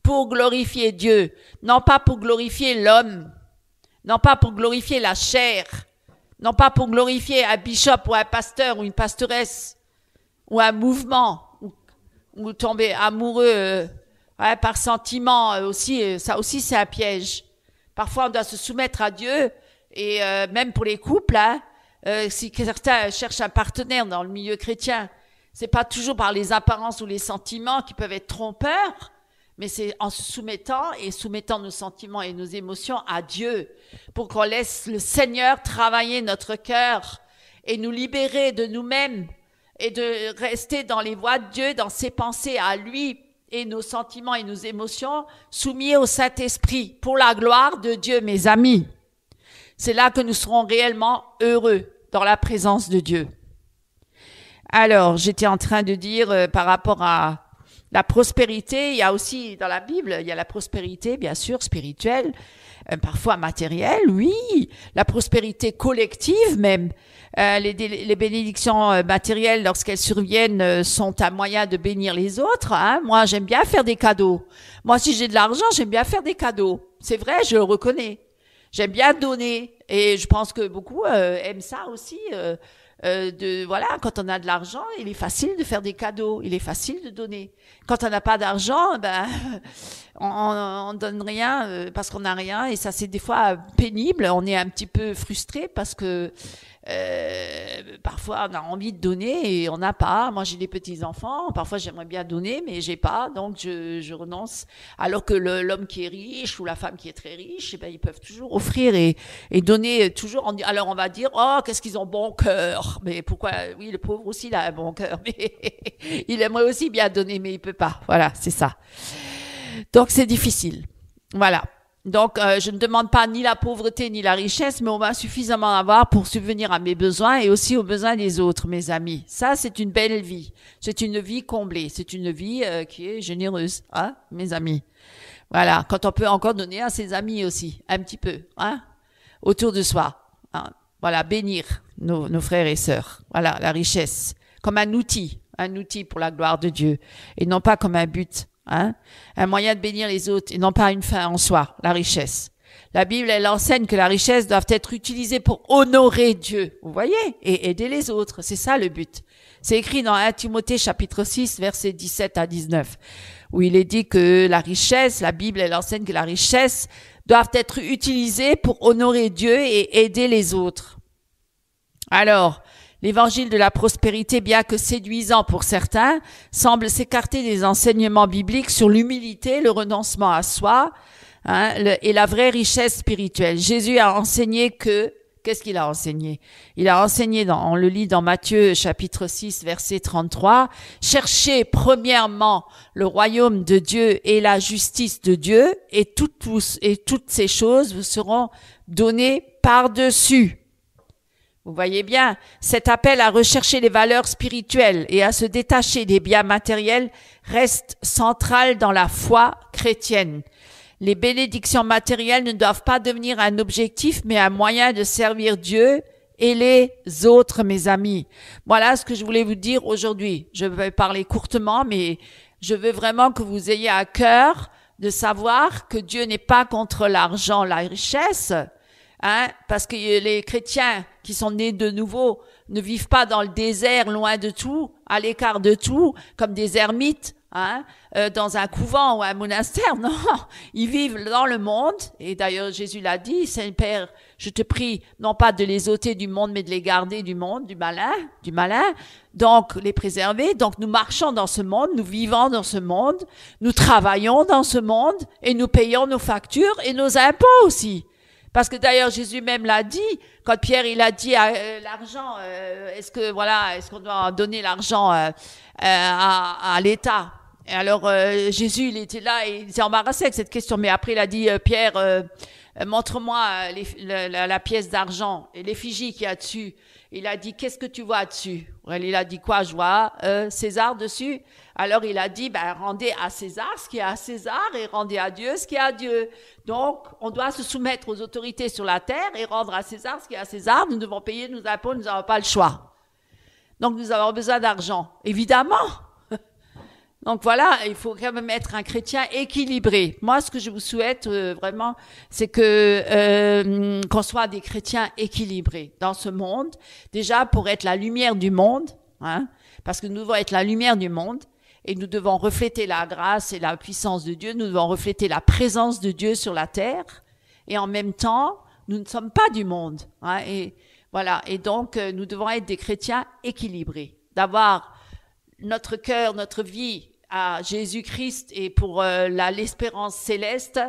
pour glorifier Dieu, non pas pour glorifier l'homme, non pas pour glorifier la chair, Non pas pour glorifier un bishop ou un pasteur ou une pastoresse ou un mouvement ou tomber amoureux ouais, par sentiment aussi. Ça aussi, c'est un piège. Parfois, on doit se soumettre à Dieu et même pour les couples, hein, si certains cherchent un partenaire dans le milieu chrétien, c'est pas toujours par les apparences ou les sentiments qui peuvent être trompeurs, mais c'est en se soumettant et soumettant nos sentiments et nos émotions à Dieu pour qu'on laisse le Seigneur travailler notre cœur et nous libérer de nous-mêmes et de rester dans les voies de Dieu, dans ses pensées à lui et nos sentiments et nos émotions soumis au Saint-Esprit pour la gloire de Dieu, mes amis. C'est là que nous serons réellement heureux dans la présence de Dieu. Alors, j'étais en train de dire par rapport à la prospérité, il y a aussi dans la Bible, il y a la prospérité, bien sûr, spirituelle, parfois matérielle, oui, la prospérité collective même. Les bénédictions matérielles, lorsqu'elles surviennent, sont un moyen de bénir les autres. Hein. Moi, j'aime bien faire des cadeaux. Moi, si j'ai de l'argent, j'aime bien faire des cadeaux. C'est vrai, je le reconnais. J'aime bien donner. Et je pense que beaucoup aiment ça aussi. Voilà, quand on a de l'argent, il est facile de faire des cadeaux, il est facile de donner. Quand on n'a pas d'argent, ben on donne rien parce qu'on n'a rien et ça c'est des fois pénible. On est un petit peu frustré parce que parfois on a envie de donner et on n'a pas. Moi j'ai des petits enfants, parfois j'aimerais bien donner mais j'ai pas, donc je renonce. Alors que l'homme qui est riche ou la femme qui est très riche, eh ben ils peuvent toujours offrir et donner toujours. Alors on va dire oh qu'est-ce qu'ils ont bon cœur, mais pourquoi? Oui, le pauvre aussi il a un bon cœur, mais il aimerait aussi bien donner mais il peut pas. Voilà, c'est ça. Donc c'est difficile. Voilà. Donc, je ne demande pas ni la pauvreté ni la richesse, mais on va suffisamment avoir pour subvenir à mes besoins et aussi aux besoins des autres, mes amis. Ça, c'est une belle vie. C'est une vie comblée. C'est une vie qui est généreuse, hein, mes amis. Voilà. Quand on peut encore donner à ses amis aussi, un petit peu, hein, autour de soi. Hein. Voilà, bénir nos frères et sœurs. Voilà, la richesse. Comme un outil pour la gloire de Dieu. Et non pas comme un but. Hein? Un moyen de bénir les autres et non pas une fin en soi, la richesse. La Bible, elle enseigne que la richesse doit être utilisée pour honorer Dieu, vous voyez, et aider les autres. C'est ça le but. C'est écrit dans 1 Timothée chapitre 6, versets 17 à 19, où il est dit que la richesse, la Bible, elle enseigne que la richesse doit être utilisée pour honorer Dieu et aider les autres. Alors, l'évangile de la prospérité, bien que séduisant pour certains, semble s'écarter des enseignements bibliques sur l'humilité, le renoncement à soi, hein, et la vraie richesse spirituelle. Jésus a enseigné qu'est-ce qu'il a enseigné? Il a enseigné, on le lit dans Matthieu chapitre 6, verset 33, « Cherchez premièrement le royaume de Dieu et la justice de Dieu, et toutes ces choses vous seront données par-dessus. » Vous voyez bien, cet appel à rechercher les valeurs spirituelles et à se détacher des biens matériels reste central dans la foi chrétienne. Les bénédictions matérielles ne doivent pas devenir un objectif, mais un moyen de servir Dieu et les autres, mes amis. Voilà ce que je voulais vous dire aujourd'hui. Je vais parler courtement, mais je veux vraiment que vous ayez à cœur de savoir que Dieu n'est pas contre l'argent, la richesse, hein, parce que les chrétiens qui sont nés de nouveau ne vivent pas dans le désert, loin de tout, à l'écart de tout, comme des ermites, hein, dans un couvent ou un monastère. Non, ils vivent dans le monde. Et d'ailleurs, Jésus l'a dit, Saint-Père, je te prie, non pas de les ôter du monde, mais de les garder du monde, du malin, donc les préserver. Donc nous marchons dans ce monde, nous vivons dans ce monde, nous travaillons dans ce monde et nous payons nos factures et nos impôts aussi. Parce que d'ailleurs Jésus même l'a dit quand Pierre il a dit l'argent est-ce qu'on doit donner l'argent à l'État. Et alors Jésus il était là et il s'est embarrassé avec cette question, mais après il a dit Pierre montre-moi la pièce d'argent et l'effigie qu'il y a dessus. Il a dit qu'est-ce que tu vois dessus? Il a dit quoi? Je vois César dessus. Alors il a dit rendez à César ce qui est à César et rendez à Dieu ce qui est à Dieu. Donc on doit se soumettre aux autorités sur la terre et rendre à César ce qui est à César. Nous devons payer nos impôts, nous n'avons pas le choix. Donc nous avons besoin d'argent, évidemment. Donc voilà, il faut quand même être un chrétien équilibré. Moi, ce que je vous souhaite vraiment, c'est que qu'on soit des chrétiens équilibrés dans ce monde. Déjà pour être la lumière du monde, hein, parce que nous devons être la lumière du monde et nous devons refléter la grâce et la puissance de Dieu. Nous devons refléter la présence de Dieu sur la terre. Et en même temps, nous ne sommes pas du monde. Hein, et voilà. Et donc, nous devons être des chrétiens équilibrés, d'avoir notre cœur, notre vie à Jésus-Christ et pour l'espérance céleste,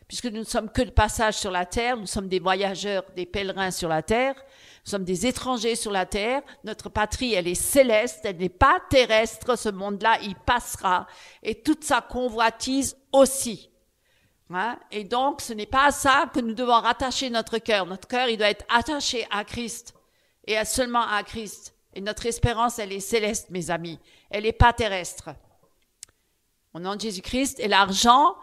puisque nous ne sommes que le passage sur la terre, nous sommes des voyageurs, des pèlerins sur la terre, nous sommes des étrangers sur la terre, notre patrie, elle est céleste, elle n'est pas terrestre, ce monde-là, il passera, et toute sa convoitise aussi. Hein? Et donc, ce n'est pas à ça que nous devons rattacher notre cœur. Notre cœur, il doit être attaché à Christ, et seulement à Christ. Et notre espérance, elle est céleste, mes amis. Elle n'est pas terrestre. Au nom de Jésus-Christ, et l'argent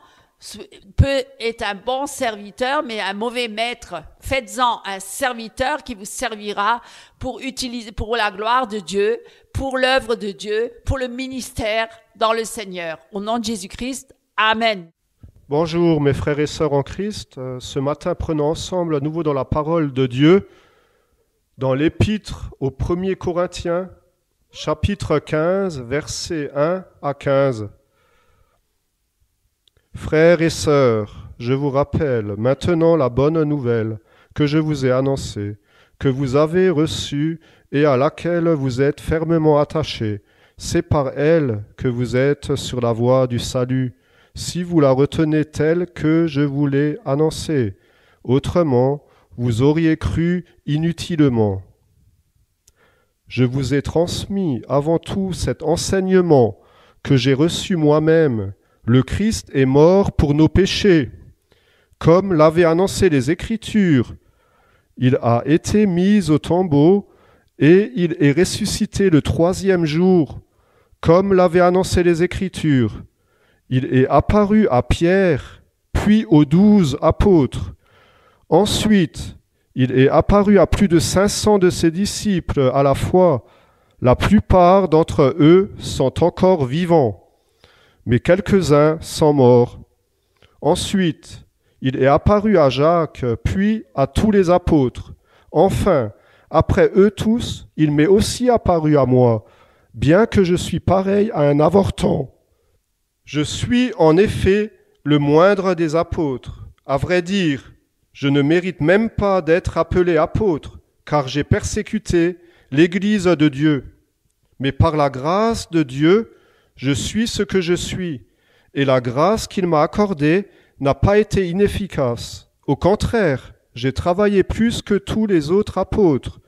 peut être un bon serviteur, mais un mauvais maître. Faites-en un serviteur qui vous servira pour utiliser, pour la gloire de Dieu, pour l'œuvre de Dieu, pour le ministère dans le Seigneur. Au nom de Jésus-Christ, Amen. Bonjour mes frères et sœurs en Christ. Ce matin, prenons ensemble à nouveau dans la parole de Dieu, dans l'épître aux 1er Corinthiens, chapitre 15, versets 1 à 15. Frères et sœurs, je vous rappelle maintenant la bonne nouvelle que je vous ai annoncée, que vous avez reçue et à laquelle vous êtes fermement attachés. C'est par elle que vous êtes sur la voie du salut, si vous la retenez telle que je vous l'ai annoncée. Autrement, vous auriez cru inutilement. Je vous ai transmis avant tout cet enseignement que j'ai reçu moi-même. Le Christ est mort pour nos péchés, comme l'avaient annoncé les Écritures. Il a été mis au tombeau et il est ressuscité le 3e jour, comme l'avaient annoncé les Écritures. Il est apparu à Pierre, puis aux 12 apôtres. Ensuite, il est apparu à plus de 500 de ses disciples à la fois. La plupart d'entre eux sont encore vivants, mais quelques-uns sont morts. Ensuite, il est apparu à Jacques, puis à tous les apôtres. Enfin, après eux tous, il m'est aussi apparu à moi, bien que je suis pareil à un avorton. Je suis en effet le moindre des apôtres. À vrai dire, je ne mérite même pas d'être appelé apôtre, car j'ai persécuté l'Église de Dieu. Mais par la grâce de Dieu, je suis ce que je suis, et la grâce qu'il m'a accordée n'a pas été inefficace. Au contraire, j'ai travaillé plus que tous les autres apôtres,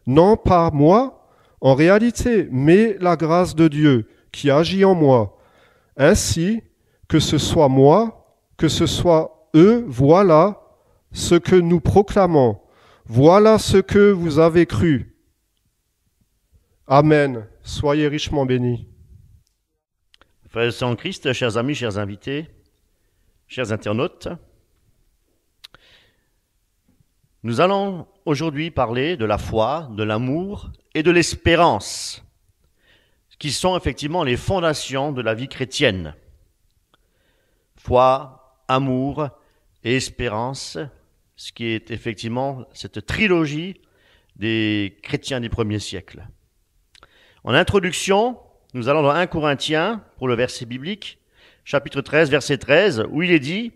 non par moi, en réalité, mais la grâce de Dieu qui agit en moi. Ainsi, que ce soit moi, que ce soit eux, voilà ce que nous proclamons, voilà ce que vous avez cru. Amen. Soyez richement bénis. Frères et sœurs en Christ, chers amis, chers invités, chers internautes, nous allons aujourd'hui parler de la foi, de l'amour et de l'espérance, qui sont effectivement les fondations de la vie chrétienne. Foi, amour et espérance, ce qui est effectivement cette trilogie des chrétiens des premiers siècles. En introduction, nous allons dans 1 Corinthiens, pour le verset biblique, chapitre 13, verset 13, où il est dit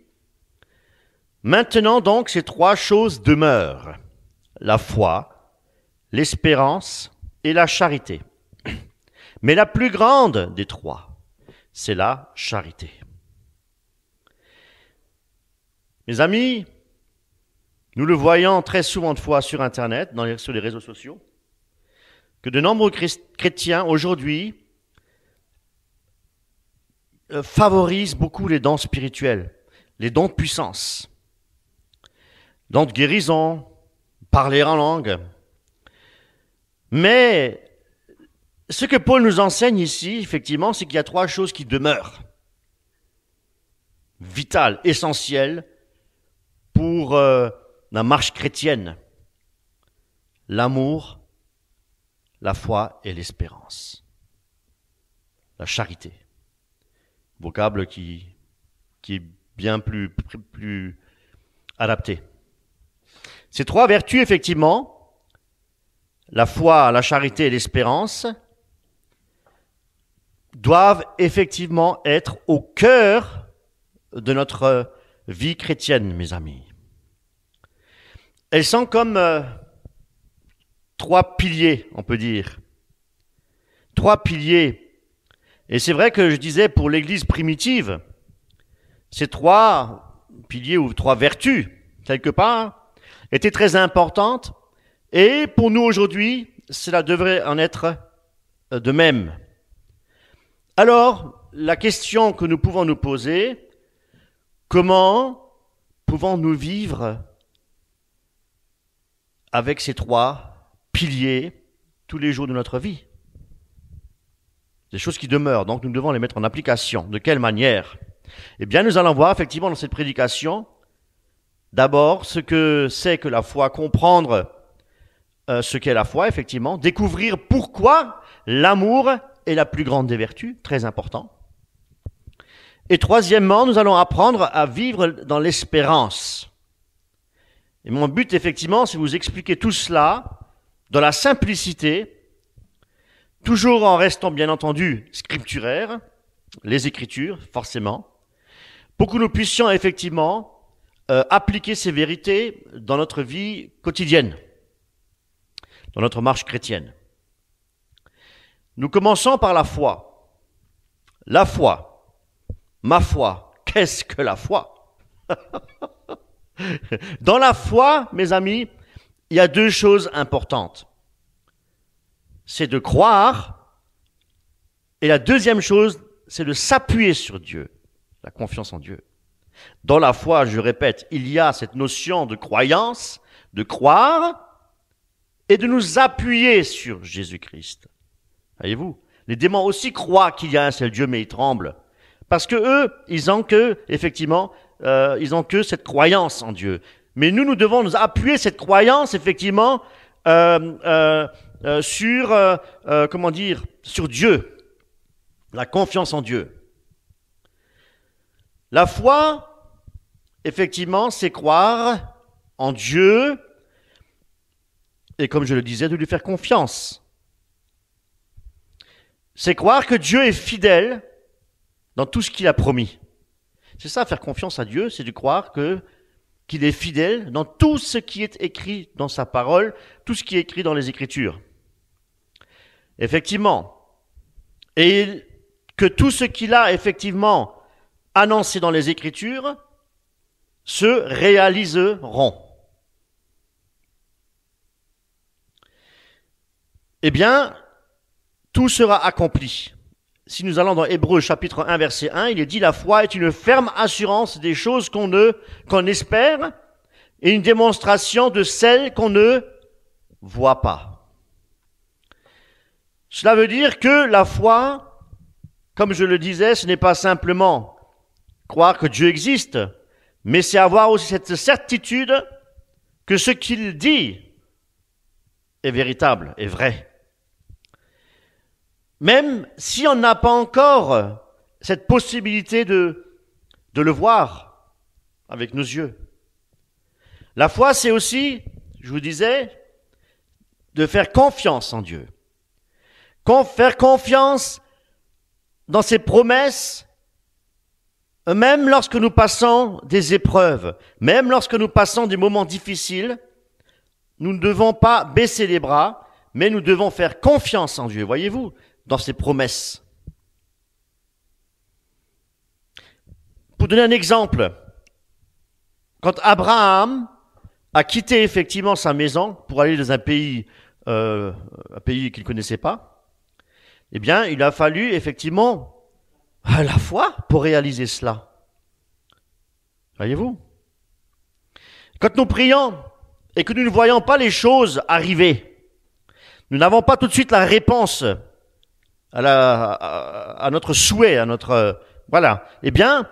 « Maintenant donc ces 3 choses demeurent, la foi, l'espérance et la charité. Mais la plus grande des 3, c'est la charité. » Mes amis, nous le voyons très souvent de fois sur Internet, sur les réseaux sociaux, que de nombreux chrétiens aujourd'hui favorisent beaucoup les dons spirituels, les dons de puissance, dons de guérison, parler en langue. Mais ce que Paul nous enseigne ici, effectivement, c'est qu'il y a 3 choses qui demeurent, vitales, essentielles pour la marche chrétienne: l'amour, la foi et l'espérance, la charité. vocable qui est bien plus adapté. Ces trois vertus, effectivement, la foi, la charité et l'espérance, doivent effectivement être au cœur de notre vie chrétienne, mes amis. Elles sont comme trois piliers, on peut dire. Trois piliers. Et c'est vrai que je disais pour l'Église primitive, ces trois piliers ou trois vertus, quelque part, étaient très importantes. Et pour nous aujourd'hui, cela devrait en être de même. Alors, la question que nous pouvons nous poser, comment pouvons-nous vivre avec ces trois piliers tous les jours de notre vie? Des choses qui demeurent, donc nous devons les mettre en application. De quelle manière? Eh bien, nous allons voir effectivement dans cette prédication, d'abord ce que c'est que la foi, comprendre ce qu'est la foi, effectivement, découvrir pourquoi l'amour est la plus grande des vertus, très important. Et troisièmement, nous allons apprendre à vivre dans l'espérance. Et mon but, effectivement, c'est de vous expliquer tout cela dans la simplicité, toujours en restant, bien entendu, scripturaire, les Écritures, forcément, pour que nous puissions, effectivement, appliquer ces vérités dans notre vie quotidienne, dans notre marche chrétienne. Nous commençons par la foi. La foi, ma foi, qu'est-ce que la foi? Dans la foi, mes amis, il y a deux choses importantes. C'est de croire, et la deuxième chose, c'est de s'appuyer sur Dieu, la confiance en Dieu. Dans la foi, je répète, il y a cette notion de croyance, de croire, et de nous appuyer sur Jésus-Christ. Voyez-vous, les démons aussi croient qu'il y a un seul Dieu, mais ils tremblent. Parce que eux, ils ont que cette croyance en Dieu. Mais nous devons nous appuyer cette croyance, effectivement, sur Dieu. La confiance en Dieu. La foi, effectivement, c'est croire en Dieu, et comme je le disais, de lui faire confiance. C'est croire que Dieu est fidèle dans tout ce qu'il a promis. C'est ça, faire confiance à Dieu, c'est de croire qu'il est fidèle dans tout ce qui est écrit dans sa parole, tout ce qui est écrit dans les Écritures. Effectivement. Et que tout ce qu'il a effectivement annoncé dans les Écritures se réaliseront. Eh bien, tout sera accompli. Si nous allons dans Hébreux chapitre 1 verset 1, il est dit la foi est une ferme assurance des choses qu'on espère et une démonstration de celles qu'on ne voit pas. Cela veut dire que la foi, comme je le disais, ce n'est pas simplement croire que Dieu existe, mais c'est avoir aussi cette certitude que ce qu'il dit est véritable, est vrai. Même si on n'a pas encore cette possibilité de le voir avec nos yeux. La foi, c'est aussi, je vous disais, de faire confiance en Dieu. Faire confiance dans ses promesses, même lorsque nous passons des épreuves, même lorsque nous passons des moments difficiles, nous ne devons pas baisser les bras, mais nous devons faire confiance en Dieu, voyez-vous, dans ses promesses. Pour donner un exemple, quand Abraham a quitté effectivement sa maison pour aller dans un pays qu'il ne connaissait pas, eh bien, il a fallu effectivement la foi pour réaliser cela. Voyez-vous? Quand nous prions et que nous ne voyons pas les choses arriver, nous n'avons pas tout de suite la réponse à notre souhait, à notre voilà. Eh bien,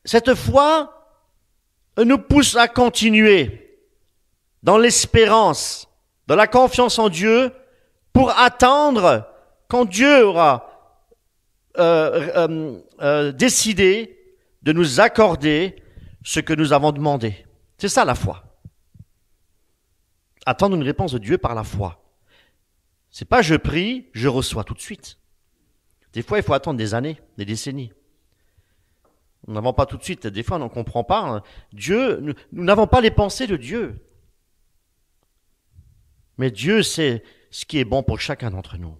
cette foi nous pousse à continuer dans l'espérance, dans la confiance en Dieu, pour attendre quand Dieu aura décider de nous accorder ce que nous avons demandé. C'est ça la foi. Attendre une réponse de Dieu par la foi. C'est pas je prie, je reçois tout de suite. Des fois, il faut attendre des années, des décennies. Nous n'avons pas tout de suite. Des fois, on n'en comprend pas. Dieu, nous n'avons pas les pensées de Dieu. Mais Dieu sait ce qui est bon pour chacun d'entre nous.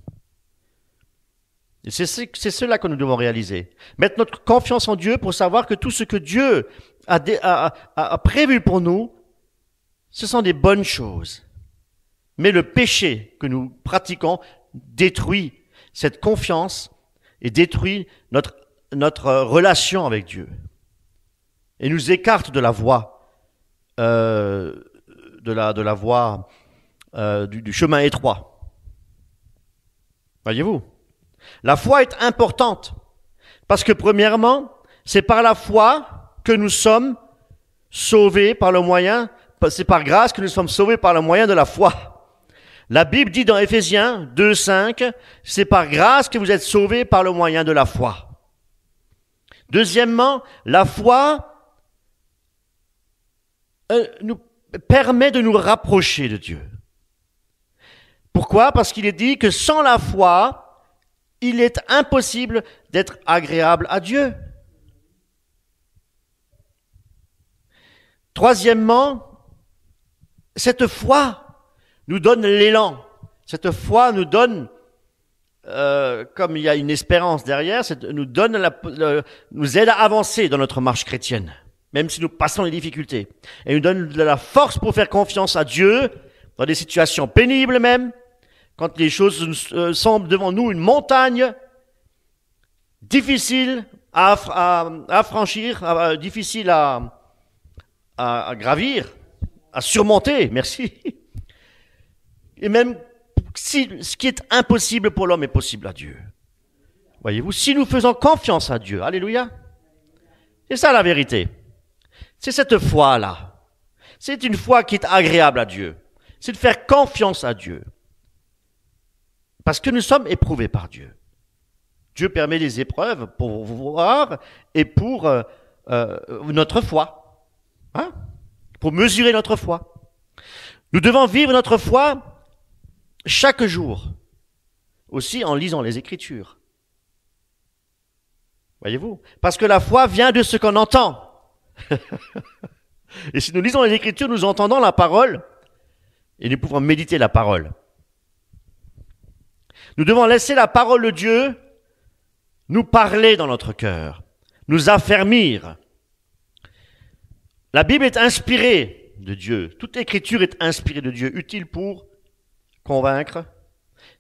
Et c'est cela que nous devons réaliser. Mettre notre confiance en Dieu pour savoir que tout ce que Dieu a prévu pour nous, ce sont des bonnes choses. Mais le péché que nous pratiquons détruit cette confiance et détruit notre relation avec Dieu. Et nous écarte de la voie, du chemin étroit. Voyez-vous? La foi est importante parce que premièrement, c'est par la foi que nous sommes sauvés par le moyen, c'est par grâce que nous sommes sauvés par le moyen de la foi. La Bible dit dans Éphésiens 2:5, c'est par grâce que vous êtes sauvés par le moyen de la foi. Deuxièmement, la foi nous permet de nous rapprocher de Dieu. Pourquoi? Parce qu'il est dit que sans la foi, il est impossible d'être agréable à Dieu. Troisièmement, cette foi nous donne l'élan. Cette foi nous donne, comme il y a une espérance derrière, nous aide à avancer dans notre marche chrétienne, même si nous passons les difficultés. Et nous donne de la force pour faire confiance à Dieu, dans des situations pénibles même, quand les choses semblent devant nous une montagne difficile à franchir, difficile à gravir, à surmonter, merci. Et même si ce qui est impossible pour l'homme est possible à Dieu. Voyez-vous, si nous faisons confiance à Dieu, alléluia, c'est ça la vérité. C'est cette foi-là. C'est une foi qui est agréable à Dieu. C'est de faire confiance à Dieu. Parce que nous sommes éprouvés par Dieu. Dieu permet des épreuves pour voir et pour notre foi. Hein? Pour mesurer notre foi. Nous devons vivre notre foi chaque jour. Aussi en lisant les Écritures. Voyez-vous? Parce que la foi vient de ce qu'on entend. Et si nous lisons les Écritures, nous entendons la parole et nous pouvons méditer la parole. Nous devons laisser la parole de Dieu nous parler dans notre cœur, nous affermir. La Bible est inspirée de Dieu. Toute écriture est inspirée de Dieu, utile pour convaincre.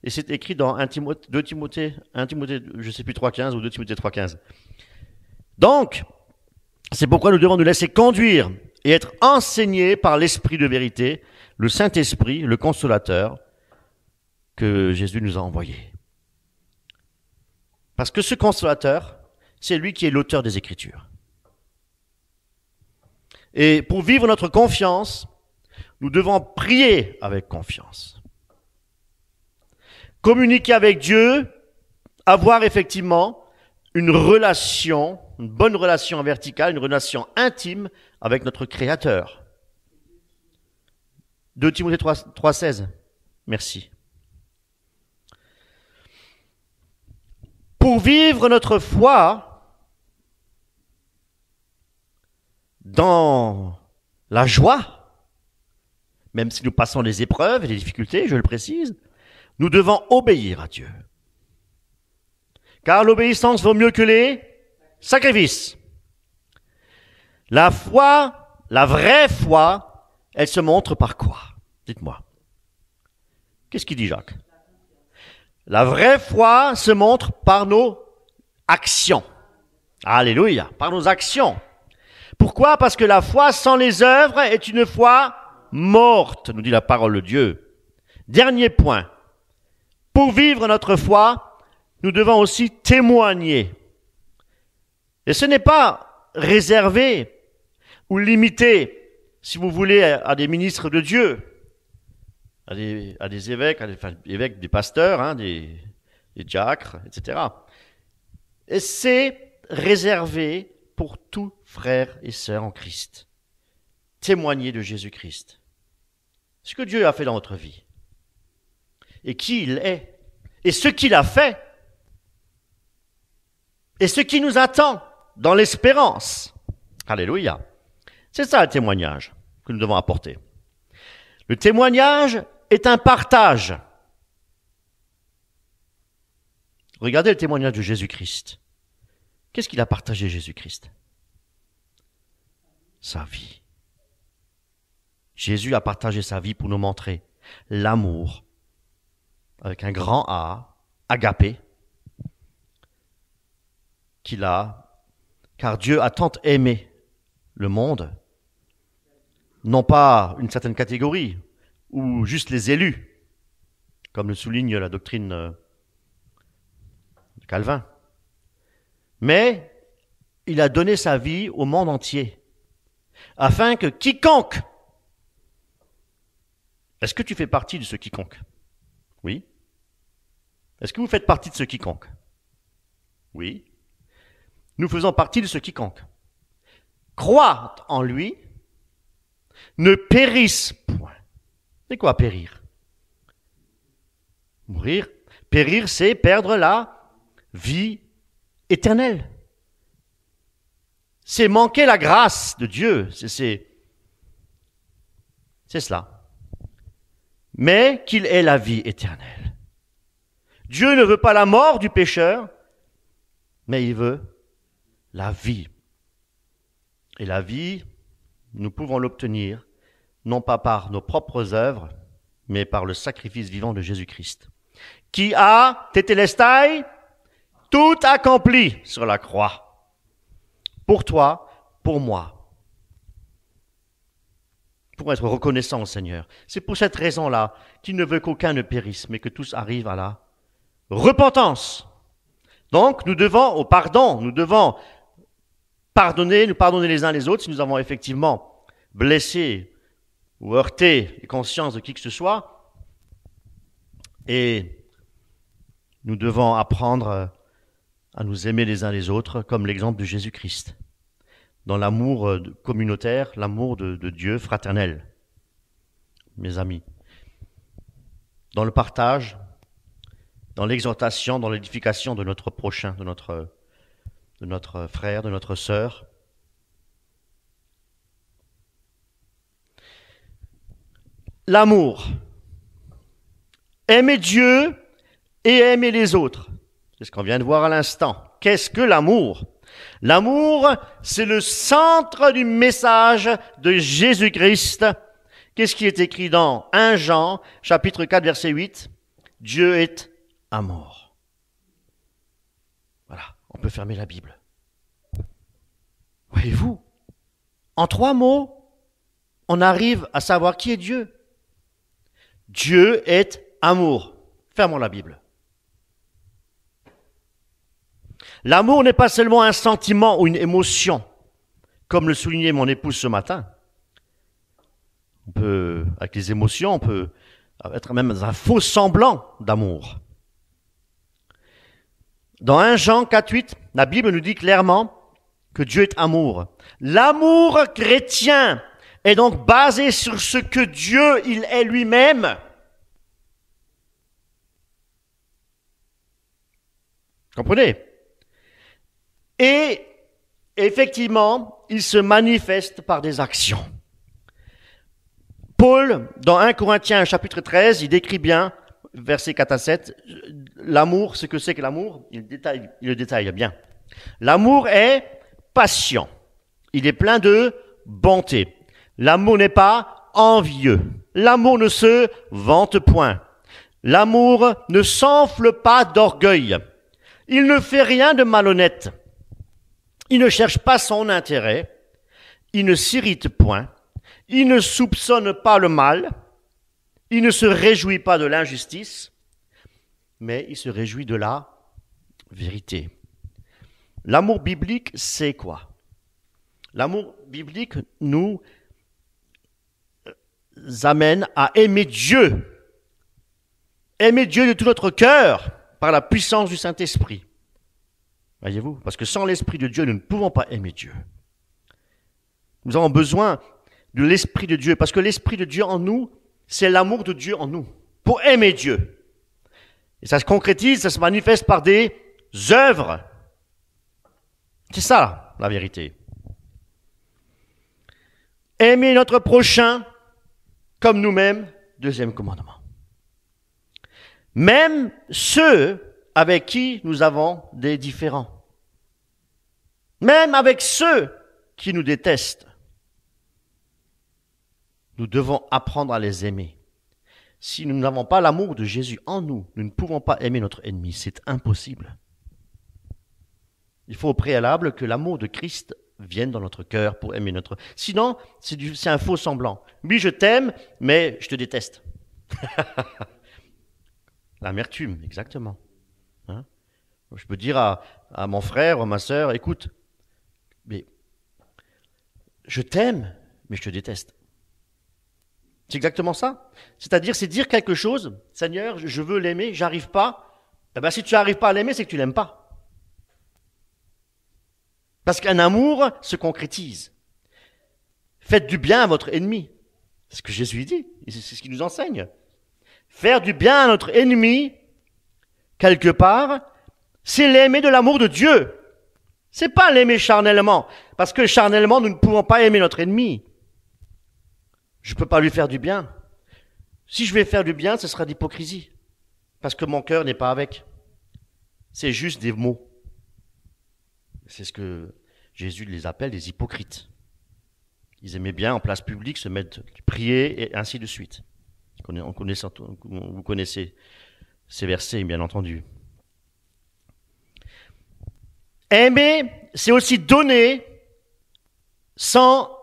Et c'est écrit dans 1 Timothée, je ne sais plus 3,15 ou 2 Timothée 3,15. Donc, c'est pourquoi nous devons nous laisser conduire et être enseignés par l'Esprit de vérité, le Saint-Esprit, le Consolateur, que Jésus nous a envoyé. Parce que ce consolateur, c'est lui qui est l'auteur des Écritures. Et pour vivre notre confiance, nous devons prier avec confiance. Communiquer avec Dieu, avoir effectivement une bonne relation verticale, une relation intime avec notre Créateur. 2 Timothée 3,16. Merci. Pour vivre notre foi dans la joie, même si nous passons les épreuves et les difficultés, je le précise, nous devons obéir à Dieu. Car l'obéissance vaut mieux que les sacrifices. La foi, la vraie foi, elle se montre par quoi? Dites-moi. Qu'est-ce qu'il dit Jacques? La vraie foi se montre par nos actions. Alléluia, par nos actions. Pourquoi? Parce que la foi sans les œuvres est une foi morte, nous dit la parole de Dieu. Dernier point. Pour vivre notre foi, nous devons aussi témoigner. Et ce n'est pas réservé ou limité, si vous voulez, à des ministres de Dieu, à des évêques, des pasteurs, des diacres, etc. Et c'est réservé pour tout frère et sœur en Christ. Témoigner de Jésus-Christ. Ce que Dieu a fait dans votre vie. Et qui il est. Et ce qu'il a fait. Et ce qui nous attend dans l'espérance. Alléluia. C'est ça le témoignage que nous devons apporter. Le témoignage est un partage. Regardez le témoignage de Jésus-Christ. Qu'est-ce qu'il a partagé, Jésus-Christ? Sa vie. Jésus a partagé sa vie pour nous montrer l'amour, avec un grand A, agapé, qu'il a, car Dieu a tant aimé le monde, non pas une certaine catégorie, ou juste les élus, comme le souligne la doctrine de Calvin, mais il a donné sa vie au monde entier, afin que quiconque, est-ce que tu fais partie de ce quiconque? Oui. Est-ce que vous faites partie de ce quiconque? Oui. Nous faisons partie de ce quiconque. Croient en lui, ne périssent point. C'est quoi périr? Mourir. Périr, c'est perdre la vie éternelle. C'est manquer la grâce de Dieu. C'est cela. Mais qu'il ait la vie éternelle. Dieu ne veut pas la mort du pécheur, mais il veut la vie. Et la vie, nous pouvons l'obtenir, non pas par nos propres œuvres, mais par le sacrifice vivant de Jésus-Christ, qui a, tétélestai, tout accompli sur la croix. Pour toi, pour moi. Pour être reconnaissant au Seigneur. C'est pour cette raison-là qu'il ne veut qu'aucun ne périsse, mais que tous arrivent à la repentance. Donc, nous devons, au pardon, nous devons nous pardonner les uns les autres si nous avons effectivement blessé ou heurté les consciences de qui que ce soit. Et nous devons apprendre à nous aimer les uns les autres, comme l'exemple de Jésus-Christ, dans l'amour communautaire, l'amour de Dieu fraternel, mes amis, dans le partage, dans l'exhortation, dans l'édification de notre prochain, de notre frère, de notre sœur. L'amour. Aimer Dieu et aimer les autres. C'est ce qu'on vient de voir à l'instant. Qu'est-ce que l'amour? L'amour, c'est le centre du message de Jésus-Christ. Qu'est-ce qui est écrit dans 1 Jean, chapitre 4, verset 8? Dieu est amour. Voilà, on peut fermer la Bible. Voyez-vous, en 3 mots, on arrive à savoir qui est Dieu. Dieu est amour. Fermons la Bible. L'amour n'est pas seulement un sentiment ou une émotion, comme le soulignait mon épouse ce matin. Avec les émotions, on peut être même dans un faux semblant d'amour. Dans 1 Jean 4,8, la Bible nous dit clairement que Dieu est amour. L'amour chrétien est donc basé sur ce que Dieu, il est lui-même. Comprenez? Et effectivement, il se manifeste par des actions. Paul, dans 1 Corinthiens chapitre 13, il décrit bien, versets 4 à 7, l'amour, ce que c'est que l'amour, il le détaille bien. L'amour est patient, il est plein de bonté. L'amour n'est pas envieux, l'amour ne se vante point, l'amour ne s'enfle pas d'orgueil, il ne fait rien de malhonnête, il ne cherche pas son intérêt, il ne s'irrite point, il ne soupçonne pas le mal, il ne se réjouit pas de l'injustice, mais il se réjouit de la vérité. L'amour biblique, c'est quoi? L'amour biblique nous amène à aimer Dieu. Aimer Dieu de tout notre cœur par la puissance du Saint-Esprit. Voyez-vous? Parce que sans l'Esprit de Dieu, nous ne pouvons pas aimer Dieu. Nous avons besoin de l'Esprit de Dieu, parce que l'Esprit de Dieu en nous, c'est l'amour de Dieu en nous, pour aimer Dieu. Et ça se concrétise, ça se manifeste par des œuvres. C'est ça, la vérité. Aimer notre prochain comme nous-mêmes, deuxième commandement. Même ceux avec qui nous avons des différends. Même avec ceux qui nous détestent. Nous devons apprendre à les aimer. Si nous n'avons pas l'amour de Jésus en nous, nous ne pouvons pas aimer notre ennemi. C'est impossible. Il faut au préalable que l'amour de Christ vienne dans notre cœur pour aimer notre... Sinon, c'est un faux semblant. Oui, je t'aime, mais je te déteste. L'amertume, exactement. Hein? Je peux dire à mon frère ou à ma sœur, écoute, mais je t'aime, mais je te déteste. C'est exactement ça. C'est-à-dire, c'est dire quelque chose, Seigneur, je veux l'aimer, j'arrive pas. Eh bien, si tu n'arrives pas à l'aimer, c'est que tu l'aimes pas. Parce qu'un amour se concrétise. Faites du bien à votre ennemi. C'est ce que Jésus dit, et c'est ce qu'il nous enseigne. Faire du bien à notre ennemi, quelque part, c'est l'aimer de l'amour de Dieu. C'est pas l'aimer charnellement, parce que charnellement, nous ne pouvons pas aimer notre ennemi. Je ne peux pas lui faire du bien. Si je vais faire du bien, ce sera d'hypocrisie, parce que mon cœur n'est pas avec. C'est juste des mots. C'est ce que Jésus les appelle des hypocrites. Ils aimaient bien en place publique se mettre, prier et ainsi de suite. Vous connaissez ces versets, bien entendu. Aimer, c'est aussi donner sans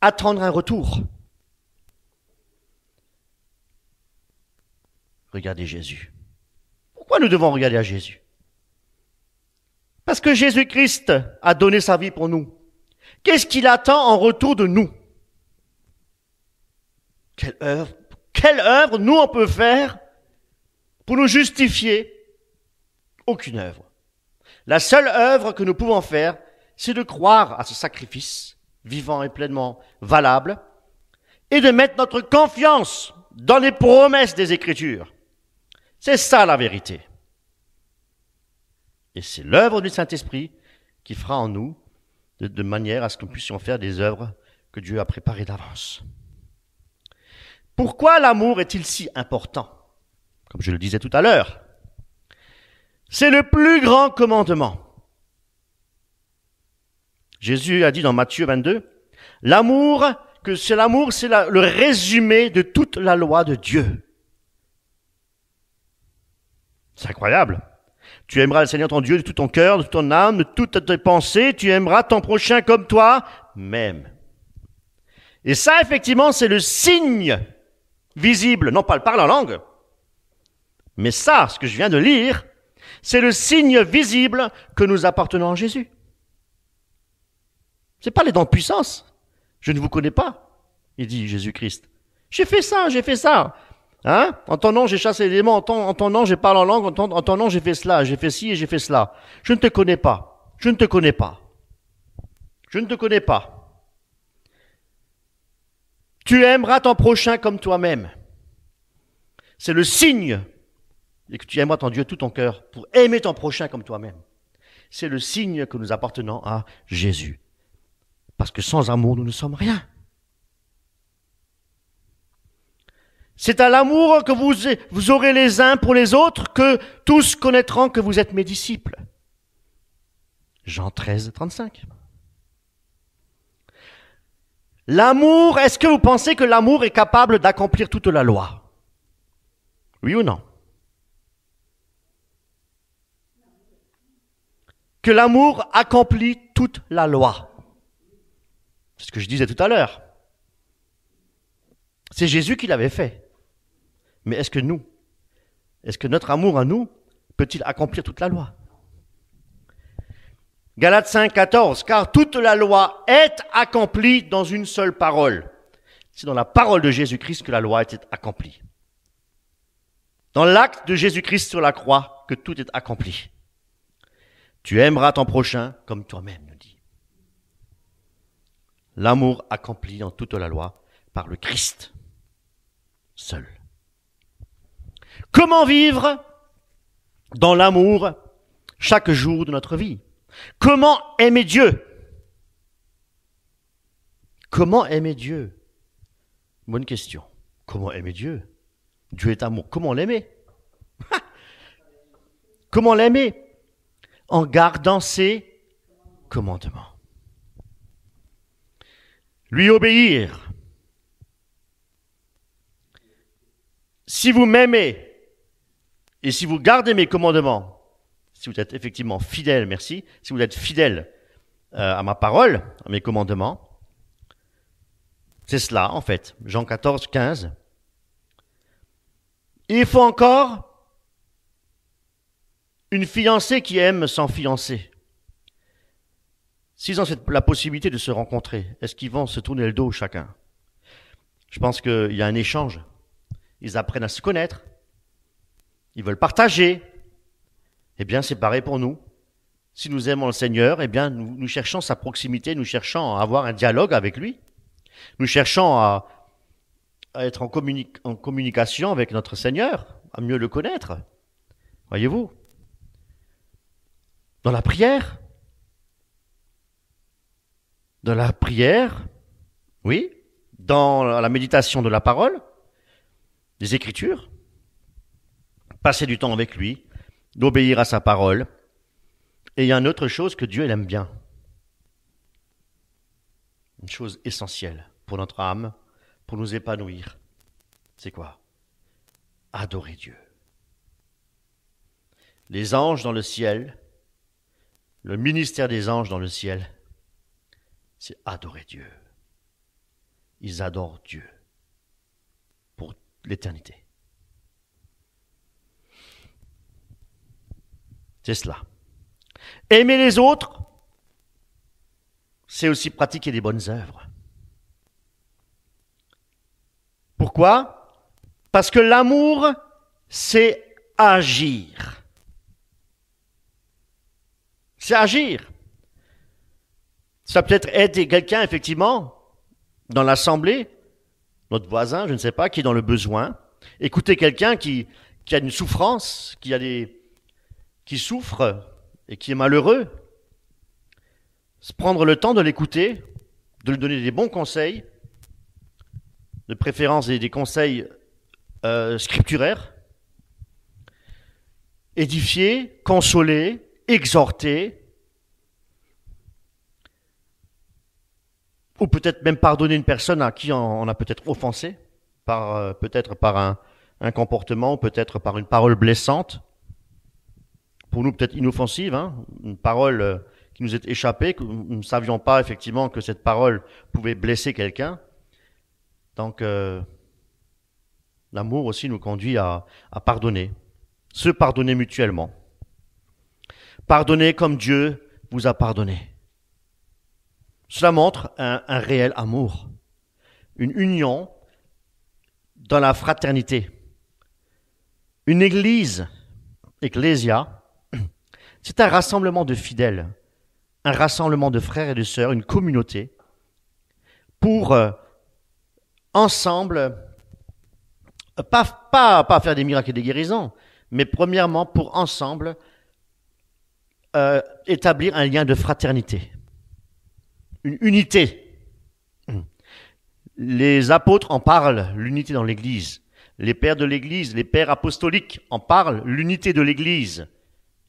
attendre un retour. Regardez Jésus. Pourquoi nous devons regarder à Jésus? Parce que Jésus-Christ a donné sa vie pour nous. Qu'est-ce qu'il attend en retour de nous? Quelle œuvre nous on peut faire pour nous justifier? Aucune œuvre. La seule œuvre que nous pouvons faire, c'est de croire à ce sacrifice vivant et pleinement valable et de mettre notre confiance dans les promesses des Écritures. C'est ça la vérité. Et c'est l'œuvre du Saint-Esprit qui fera en nous de manière à ce que nous puissions faire des œuvres que Dieu a préparées d'avance. Pourquoi l'amour est-il si important? Comme je le disais tout à l'heure, c'est le plus grand commandement. Jésus a dit dans Matthieu 22, l'amour, c'est le résumé de toute la loi de Dieu. C'est incroyable. Tu aimeras le Seigneur ton Dieu de tout ton cœur, de toute ton âme, de toutes tes pensées. Tu aimeras ton prochain comme toi-même. Et ça, effectivement, c'est le signe visible, non pas le parler en langue, mais ça, ce que je viens de lire, c'est le signe visible que nous appartenons à Jésus. Ce n'est pas les dons de puissance. Je ne vous connais pas, il dit Jésus-Christ. J'ai fait ça. Hein? En ton nom, j'ai chassé les démons. En ton nom, j'ai parlé en langue. En ton nom, j'ai fait cela. J'ai fait ci et j'ai fait cela. Je ne te connais pas. Je ne te connais pas. Je ne te connais pas. Tu aimeras ton prochain comme toi-même. C'est le signe et que tu aimeras ton Dieu tout ton cœur pour aimer ton prochain comme toi-même. C'est le signe que nous appartenons à Jésus. Parce que sans amour, nous ne sommes rien. C'est à l'amour que vous aurez les uns pour les autres que tous connaîtront que vous êtes mes disciples. Jean 13, 35. L'amour, est-ce que vous pensez que l'amour est capable d'accomplir toute la loi? Oui ou non? Que l'amour accomplit toute la loi. C'est ce que je disais tout à l'heure. C'est Jésus qui l'avait fait. Mais est-ce que notre amour à nous peut-il accomplir toute la loi? Galates 5, 14, car toute la loi est accomplie dans une seule parole. C'est dans la parole de Jésus-Christ que la loi était accomplie. Dans l'acte de Jésus-Christ sur la croix que tout est accompli. Tu aimeras ton prochain comme toi-même, nous dit. L'amour accompli dans toute la loi par le Christ seul. Comment vivre dans l'amour chaque jour de notre vie? Comment aimer Dieu? Comment aimer Dieu? Bonne question. Comment aimer Dieu? Dieu est amour. Comment l'aimer? Comment l'aimer? En gardant ses commandements. Lui obéir. Si vous m'aimez et si vous gardez mes commandements, si vous êtes effectivement fidèle, merci, si vous êtes fidèle à ma parole, à mes commandements, c'est cela en fait, Jean 14, 15. Il faut encore une fiancée qui aime son fiancé. S'ils ont la possibilité de se rencontrer, est-ce qu'ils vont se tourner le dos chacun? Je pense qu'il y a un échange. Ils apprennent à se connaître. Ils veulent partager. Eh bien, c'est pareil pour nous. Si nous aimons le Seigneur, eh bien, nous cherchons sa proximité, nous cherchons à avoir un dialogue avec lui. Nous cherchons à être en communication avec notre Seigneur, à mieux le connaître. Voyez-vous? Dans la prière, oui, dans la méditation de la parole, des Écritures, passer du temps avec lui, d'obéir à sa parole. Et il y a une autre chose que Dieu aime bien. Une chose essentielle pour notre âme, pour nous épanouir. C'est quoi? Adorer Dieu. Les anges dans le ciel, le ministère des anges dans le ciel, c'est adorer Dieu. Ils adorent Dieu pour l'éternité. C'est cela. Aimer les autres, c'est aussi pratiquer des bonnes œuvres. Pourquoi? Parce que l'amour, c'est agir. C'est agir. Ça peut être aider quelqu'un, effectivement, dans l'assemblée, notre voisin, je ne sais pas, qui est dans le besoin. Écouter quelqu'un qui a une souffrance, qui souffre et qui est malheureux. Se prendre le temps de l'écouter, de lui donner des bons conseils, de préférence des conseils scripturaires, édifier, consoler, exhorter, ou peut-être même pardonner une personne à qui on a peut-être offensé, peut-être par un comportement, ou peut-être par une parole blessante, pour nous peut-être inoffensive, une parole qui nous est échappée, que nous ne savions pas effectivement que cette parole pouvait blesser quelqu'un. Donc, l'amour aussi nous conduit à pardonner, se pardonner mutuellement. Pardonnez comme Dieu vous a pardonné. Cela montre un réel amour, une union dans la fraternité. Une église, ecclésia, c'est un rassemblement de fidèles, un rassemblement de frères et de sœurs, une communauté, pour ensemble, pas faire des miracles et des guérisons, mais premièrement pour ensemble établir un lien de fraternité, une unité. Les apôtres en parlent, l'unité dans l'Église. Les pères de l'Église, les pères apostoliques en parlent, l'unité de l'Église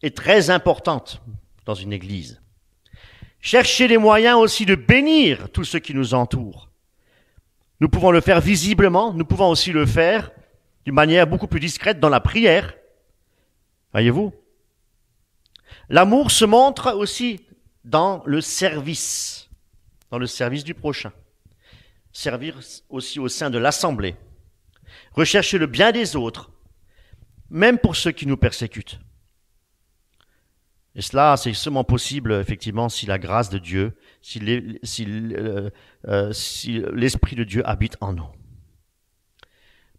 est très importante dans une Église. Cherchez les moyens aussi de bénir tous ceux qui nous entourent. Nous pouvons le faire visiblement, nous pouvons aussi le faire d'une manière beaucoup plus discrète dans la prière. Voyez-vous? L'amour se montre aussi dans le service du prochain. Servir aussi au sein de l'assemblée. Rechercher le bien des autres, même pour ceux qui nous persécutent. Et cela, c'est seulement possible, effectivement, si la grâce de Dieu, si l'Esprit de Dieu habite en nous.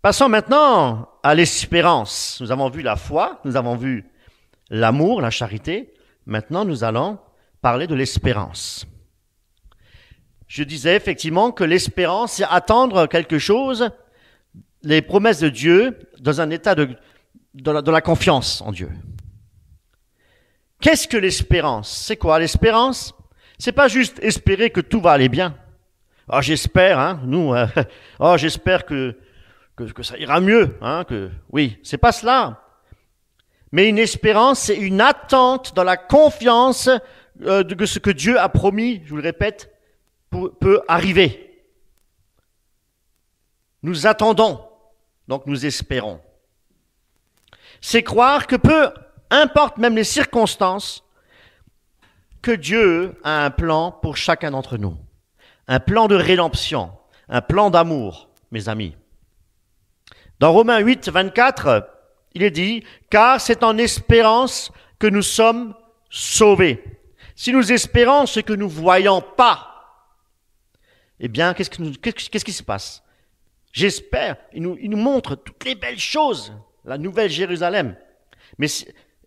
Passons maintenant à l'espérance. Nous avons vu la foi, nous avons vu l'amour, la charité. Maintenant, nous allons parler de l'espérance. Je disais effectivement que l'espérance, c'est attendre quelque chose, les promesses de Dieu, dans un état de la confiance en Dieu. Qu'est-ce que l'espérance? C'est quoi l'espérance? C'est pas juste espérer que tout va aller bien. Ah, j'espère, hein, nous, j'espère que ça ira mieux, hein, oui, c'est pas cela. Mais une espérance, c'est une attente dans la confiance de ce que Dieu a promis, je vous le répète, peut arriver. Nous attendons, donc nous espérons. C'est croire que peu importe même les circonstances, que Dieu a un plan pour chacun d'entre nous. Un plan de rédemption, un plan d'amour, mes amis. Dans Romains 8, 24, il est dit, « Car c'est en espérance que nous sommes sauvés. Si nous espérons ce que nous ne voyons pas, eh bien, qu'est-ce qui se passe? J'espère, il nous montre toutes les belles choses, la nouvelle Jérusalem.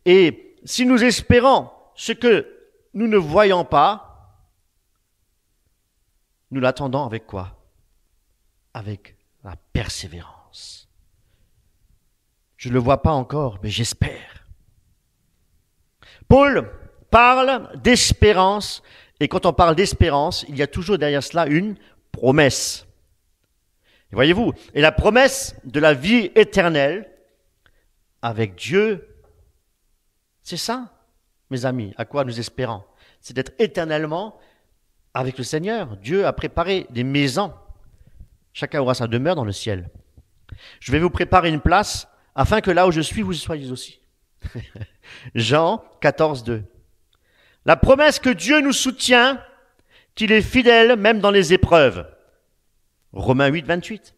Et si nous espérons ce que nous ne voyons pas, nous l'attendons avec quoi? Avec la persévérance. Je ne le vois pas encore, mais j'espère. Paul parle d'espérance, et quand on parle d'espérance, il y a toujours derrière cela une promesse. Et voyez-vous, et la promesse de la vie éternelle avec Dieu, c'est ça, mes amis, à quoi nous espérons. C'est d'être éternellement avec le Seigneur. Dieu a préparé des maisons. Chacun aura sa demeure dans le ciel. Je vais vous préparer une place afin que là où je suis, vous y soyez aussi. Jean 14, 2. La promesse que Dieu nous soutient, qu'il est fidèle même dans les épreuves. Romains 8, 28.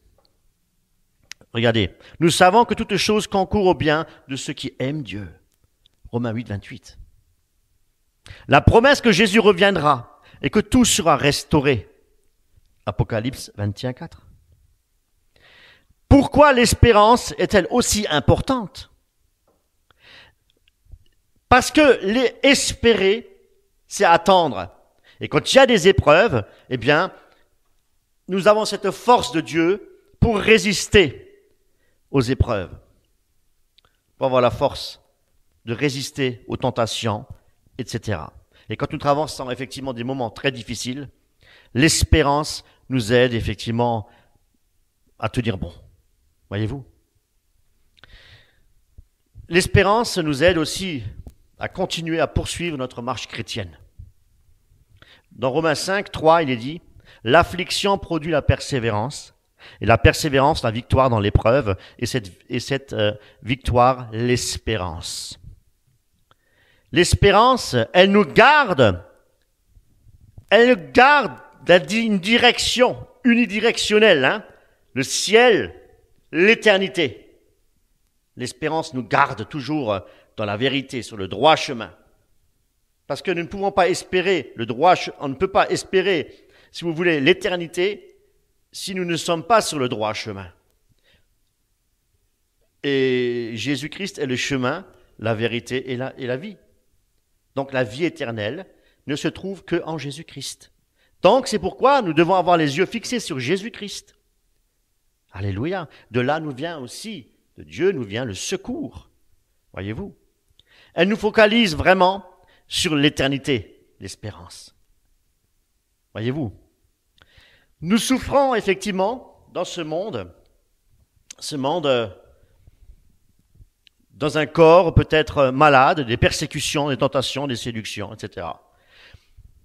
Regardez, nous savons que toute chose concourt au bien de ceux qui aiment Dieu. Romains 8, 28. La promesse que Jésus reviendra et que tout sera restauré. Apocalypse 21, 4. Pourquoi l'espérance est-elle aussi importante? Parce que espérer, c'est attendre. Et quand il y a des épreuves, eh bien, nous avons cette force de Dieu pour résister aux épreuves. Pour avoir la force de résister aux tentations, etc. Et quand nous traversons effectivement des moments très difficiles, l'espérance nous aide effectivement à tenir bon. Voyez-vous? L'espérance nous aide aussi à continuer à poursuivre notre marche chrétienne. Dans Romains 5, 3, il est dit « L'affliction produit la persévérance, et la persévérance, la victoire dans l'épreuve, et cette victoire, l'espérance. » L'espérance, elle nous garde une direction unidirectionnelle, hein, le ciel, l'éternité. L'espérance nous garde toujours dans la vérité, sur le droit chemin. Parce que nous ne pouvons pas espérer on ne peut pas espérer, si vous voulez, l'éternité, si nous ne sommes pas sur le droit chemin. Et Jésus-Christ est le chemin, la vérité et la vie. Donc la vie éternelle ne se trouve qu'en Jésus-Christ. Donc c'est pourquoi nous devons avoir les yeux fixés sur Jésus-Christ. Alléluia. De là nous vient aussi, de Dieu nous vient le secours. Voyez-vous? Elle nous focalise vraiment sur l'éternité, l'espérance. Voyez-vous? Nous souffrons effectivement dans ce monde dans un corps peut-être malade, des persécutions, des tentations, des séductions, etc.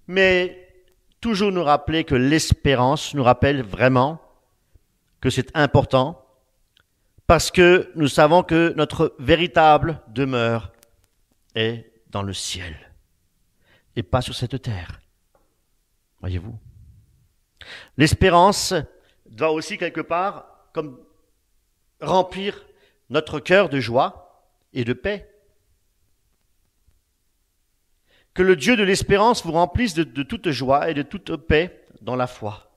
Mais toujours nous rappeler que l'espérance nous rappelle vraiment que c'est important parce que nous savons que notre véritable demeure est dans le ciel et pas sur cette terre. Voyez-vous? L'espérance doit aussi quelque part comme remplir notre cœur de joie et de paix. Que le Dieu de l'espérance vous remplisse de toute joie et de toute paix dans la foi.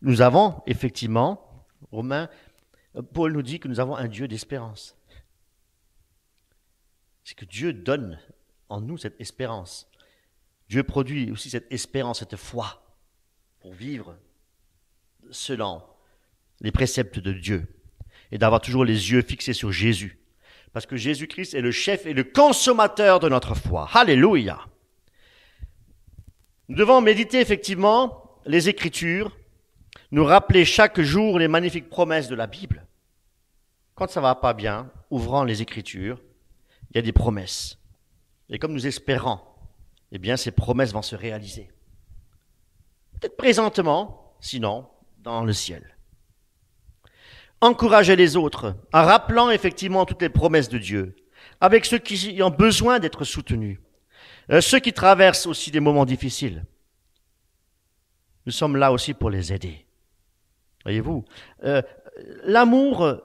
Nous avons effectivement, Paul nous dit que nous avons un Dieu d'espérance. C'est que Dieu donne en nous cette espérance. Dieu produit aussi cette espérance, cette foi pour vivre selon les préceptes de Dieu et d'avoir toujours les yeux fixés sur Jésus. Parce que Jésus-Christ est le chef et le consommateur de notre foi. Alléluia! Nous devons méditer effectivement les Écritures, nous rappeler chaque jour les magnifiques promesses de la Bible. Quand ça ne va pas bien, ouvrant les Écritures, il y a des promesses. Et comme nous espérons, eh bien ces promesses vont se réaliser. Peut-être présentement, sinon dans le ciel. Encourager les autres en rappelant effectivement toutes les promesses de Dieu, avec ceux qui ont besoin d'être soutenus, ceux qui traversent aussi des moments difficiles. Nous sommes là aussi pour les aider. Voyez-vous, l'amour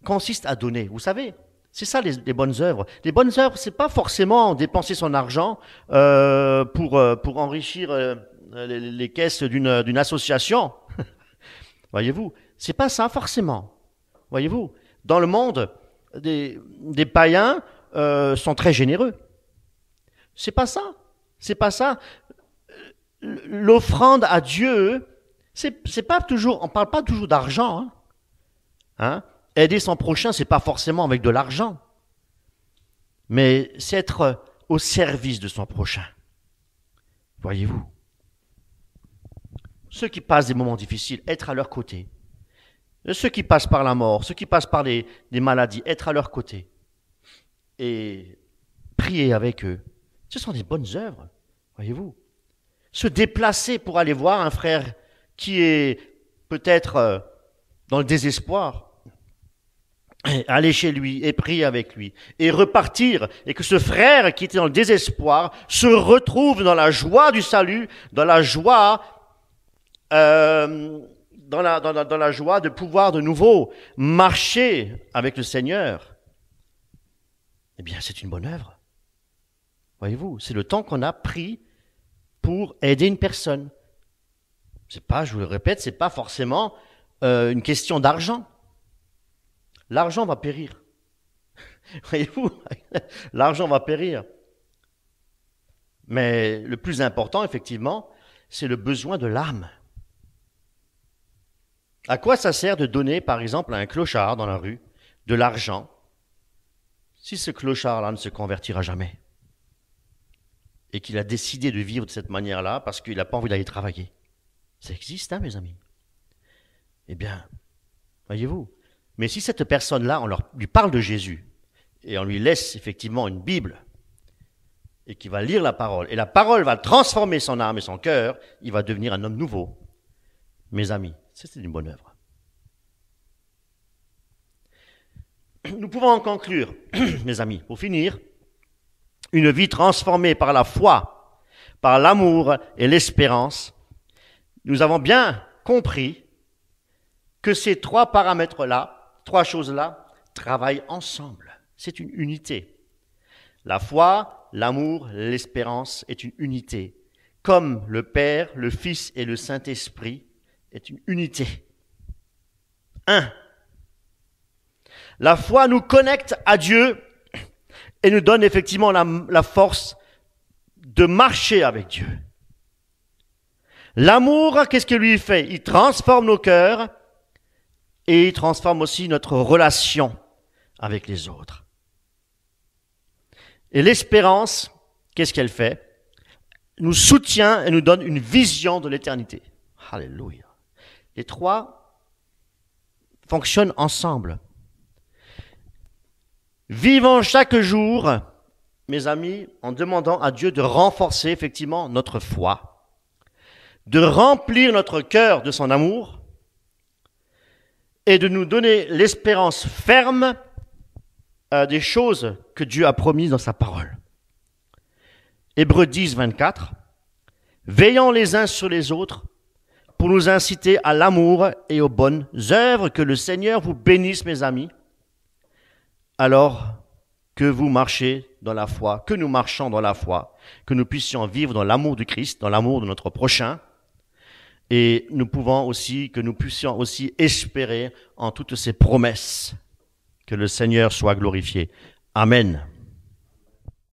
consiste à donner, vous savez. C'est ça les bonnes œuvres. Les bonnes œuvres, c'est pas forcément dépenser son argent pour enrichir les caisses d'une association. Voyez-vous, c'est pas ça forcément. Voyez-vous, dans le monde, des païens sont très généreux. C'est pas ça. C'est pas ça. L'offrande à Dieu, c'est pas toujours. On parle pas toujours d'argent. Hein? Aider son prochain, c'est pas forcément avec de l'argent, mais c'est être au service de son prochain. Voyez-vous, ceux qui passent des moments difficiles, être à leur côté. Ceux qui passent par la mort, ceux qui passent par des maladies, être à leur côté et prier avec eux. Ce sont des bonnes œuvres, voyez-vous. Se déplacer pour aller voir un frère qui est peut-être dans le désespoir, aller chez lui et prier avec lui et repartir, et que ce frère qui était dans le désespoir se retrouve dans la joie du salut, dans la joie dans la joie de pouvoir de nouveau marcher avec le Seigneur. Eh bien, c'est une bonne œuvre. Voyez-vous, c'est le temps qu'on a pris pour aider une personne. C'est pas, je vous le répète, c'est pas forcément une question d'argent. L'argent va périr. Voyez-vous, l'argent va périr. Mais le plus important, effectivement, c'est le besoin de l'âme. À quoi ça sert de donner, par exemple, à un clochard dans la rue de l'argent si ce clochard-là ne se convertira jamais et qu'il a décidé de vivre de cette manière-là parce qu'il n'a pas envie d'aller travailler? Ça existe, hein, mes amis? Eh bien, voyez-vous, mais si cette personne-là, on lui parle de Jésus et on lui laisse effectivement une Bible et qu'il va lire la parole, et la parole va transformer son âme et son cœur, il va devenir un homme nouveau. Mes amis, c'est une bonne œuvre. Nous pouvons en conclure, mes amis, pour finir, une vie transformée par la foi, par l'amour et l'espérance. Nous avons bien compris que ces trois paramètres-là, trois choses-là, travaillent ensemble. C'est une unité. La foi, l'amour, l'espérance est une unité. Comme le Père, le Fils et le Saint-Esprit est une unité. Un. La foi nous connecte à Dieu et nous donne effectivement la force de marcher avec Dieu. L'amour, qu'est-ce qu'il lui fait? Il transforme nos cœurs et il transforme aussi notre relation avec les autres. Et l'espérance, qu'est-ce qu'elle fait? Nous soutient et nous donne une vision de l'éternité. Alléluia. Les trois fonctionnent ensemble. Vivons chaque jour, mes amis, en demandant à Dieu de renforcer effectivement notre foi, de remplir notre cœur de son amour et de nous donner l'espérance ferme des choses que Dieu a promises dans sa parole. Hébreux 10, 24. Veillons les uns sur les autres pour nous inciter à l'amour et aux bonnes œuvres. Que le Seigneur vous bénisse, mes amis, alors que vous marchez dans la foi, que nous marchons dans la foi, que nous puissions vivre dans l'amour du Christ, dans l'amour de notre prochain, et que nous puissions aussi espérer en toutes ces promesses. Que le Seigneur soit glorifié. Amen.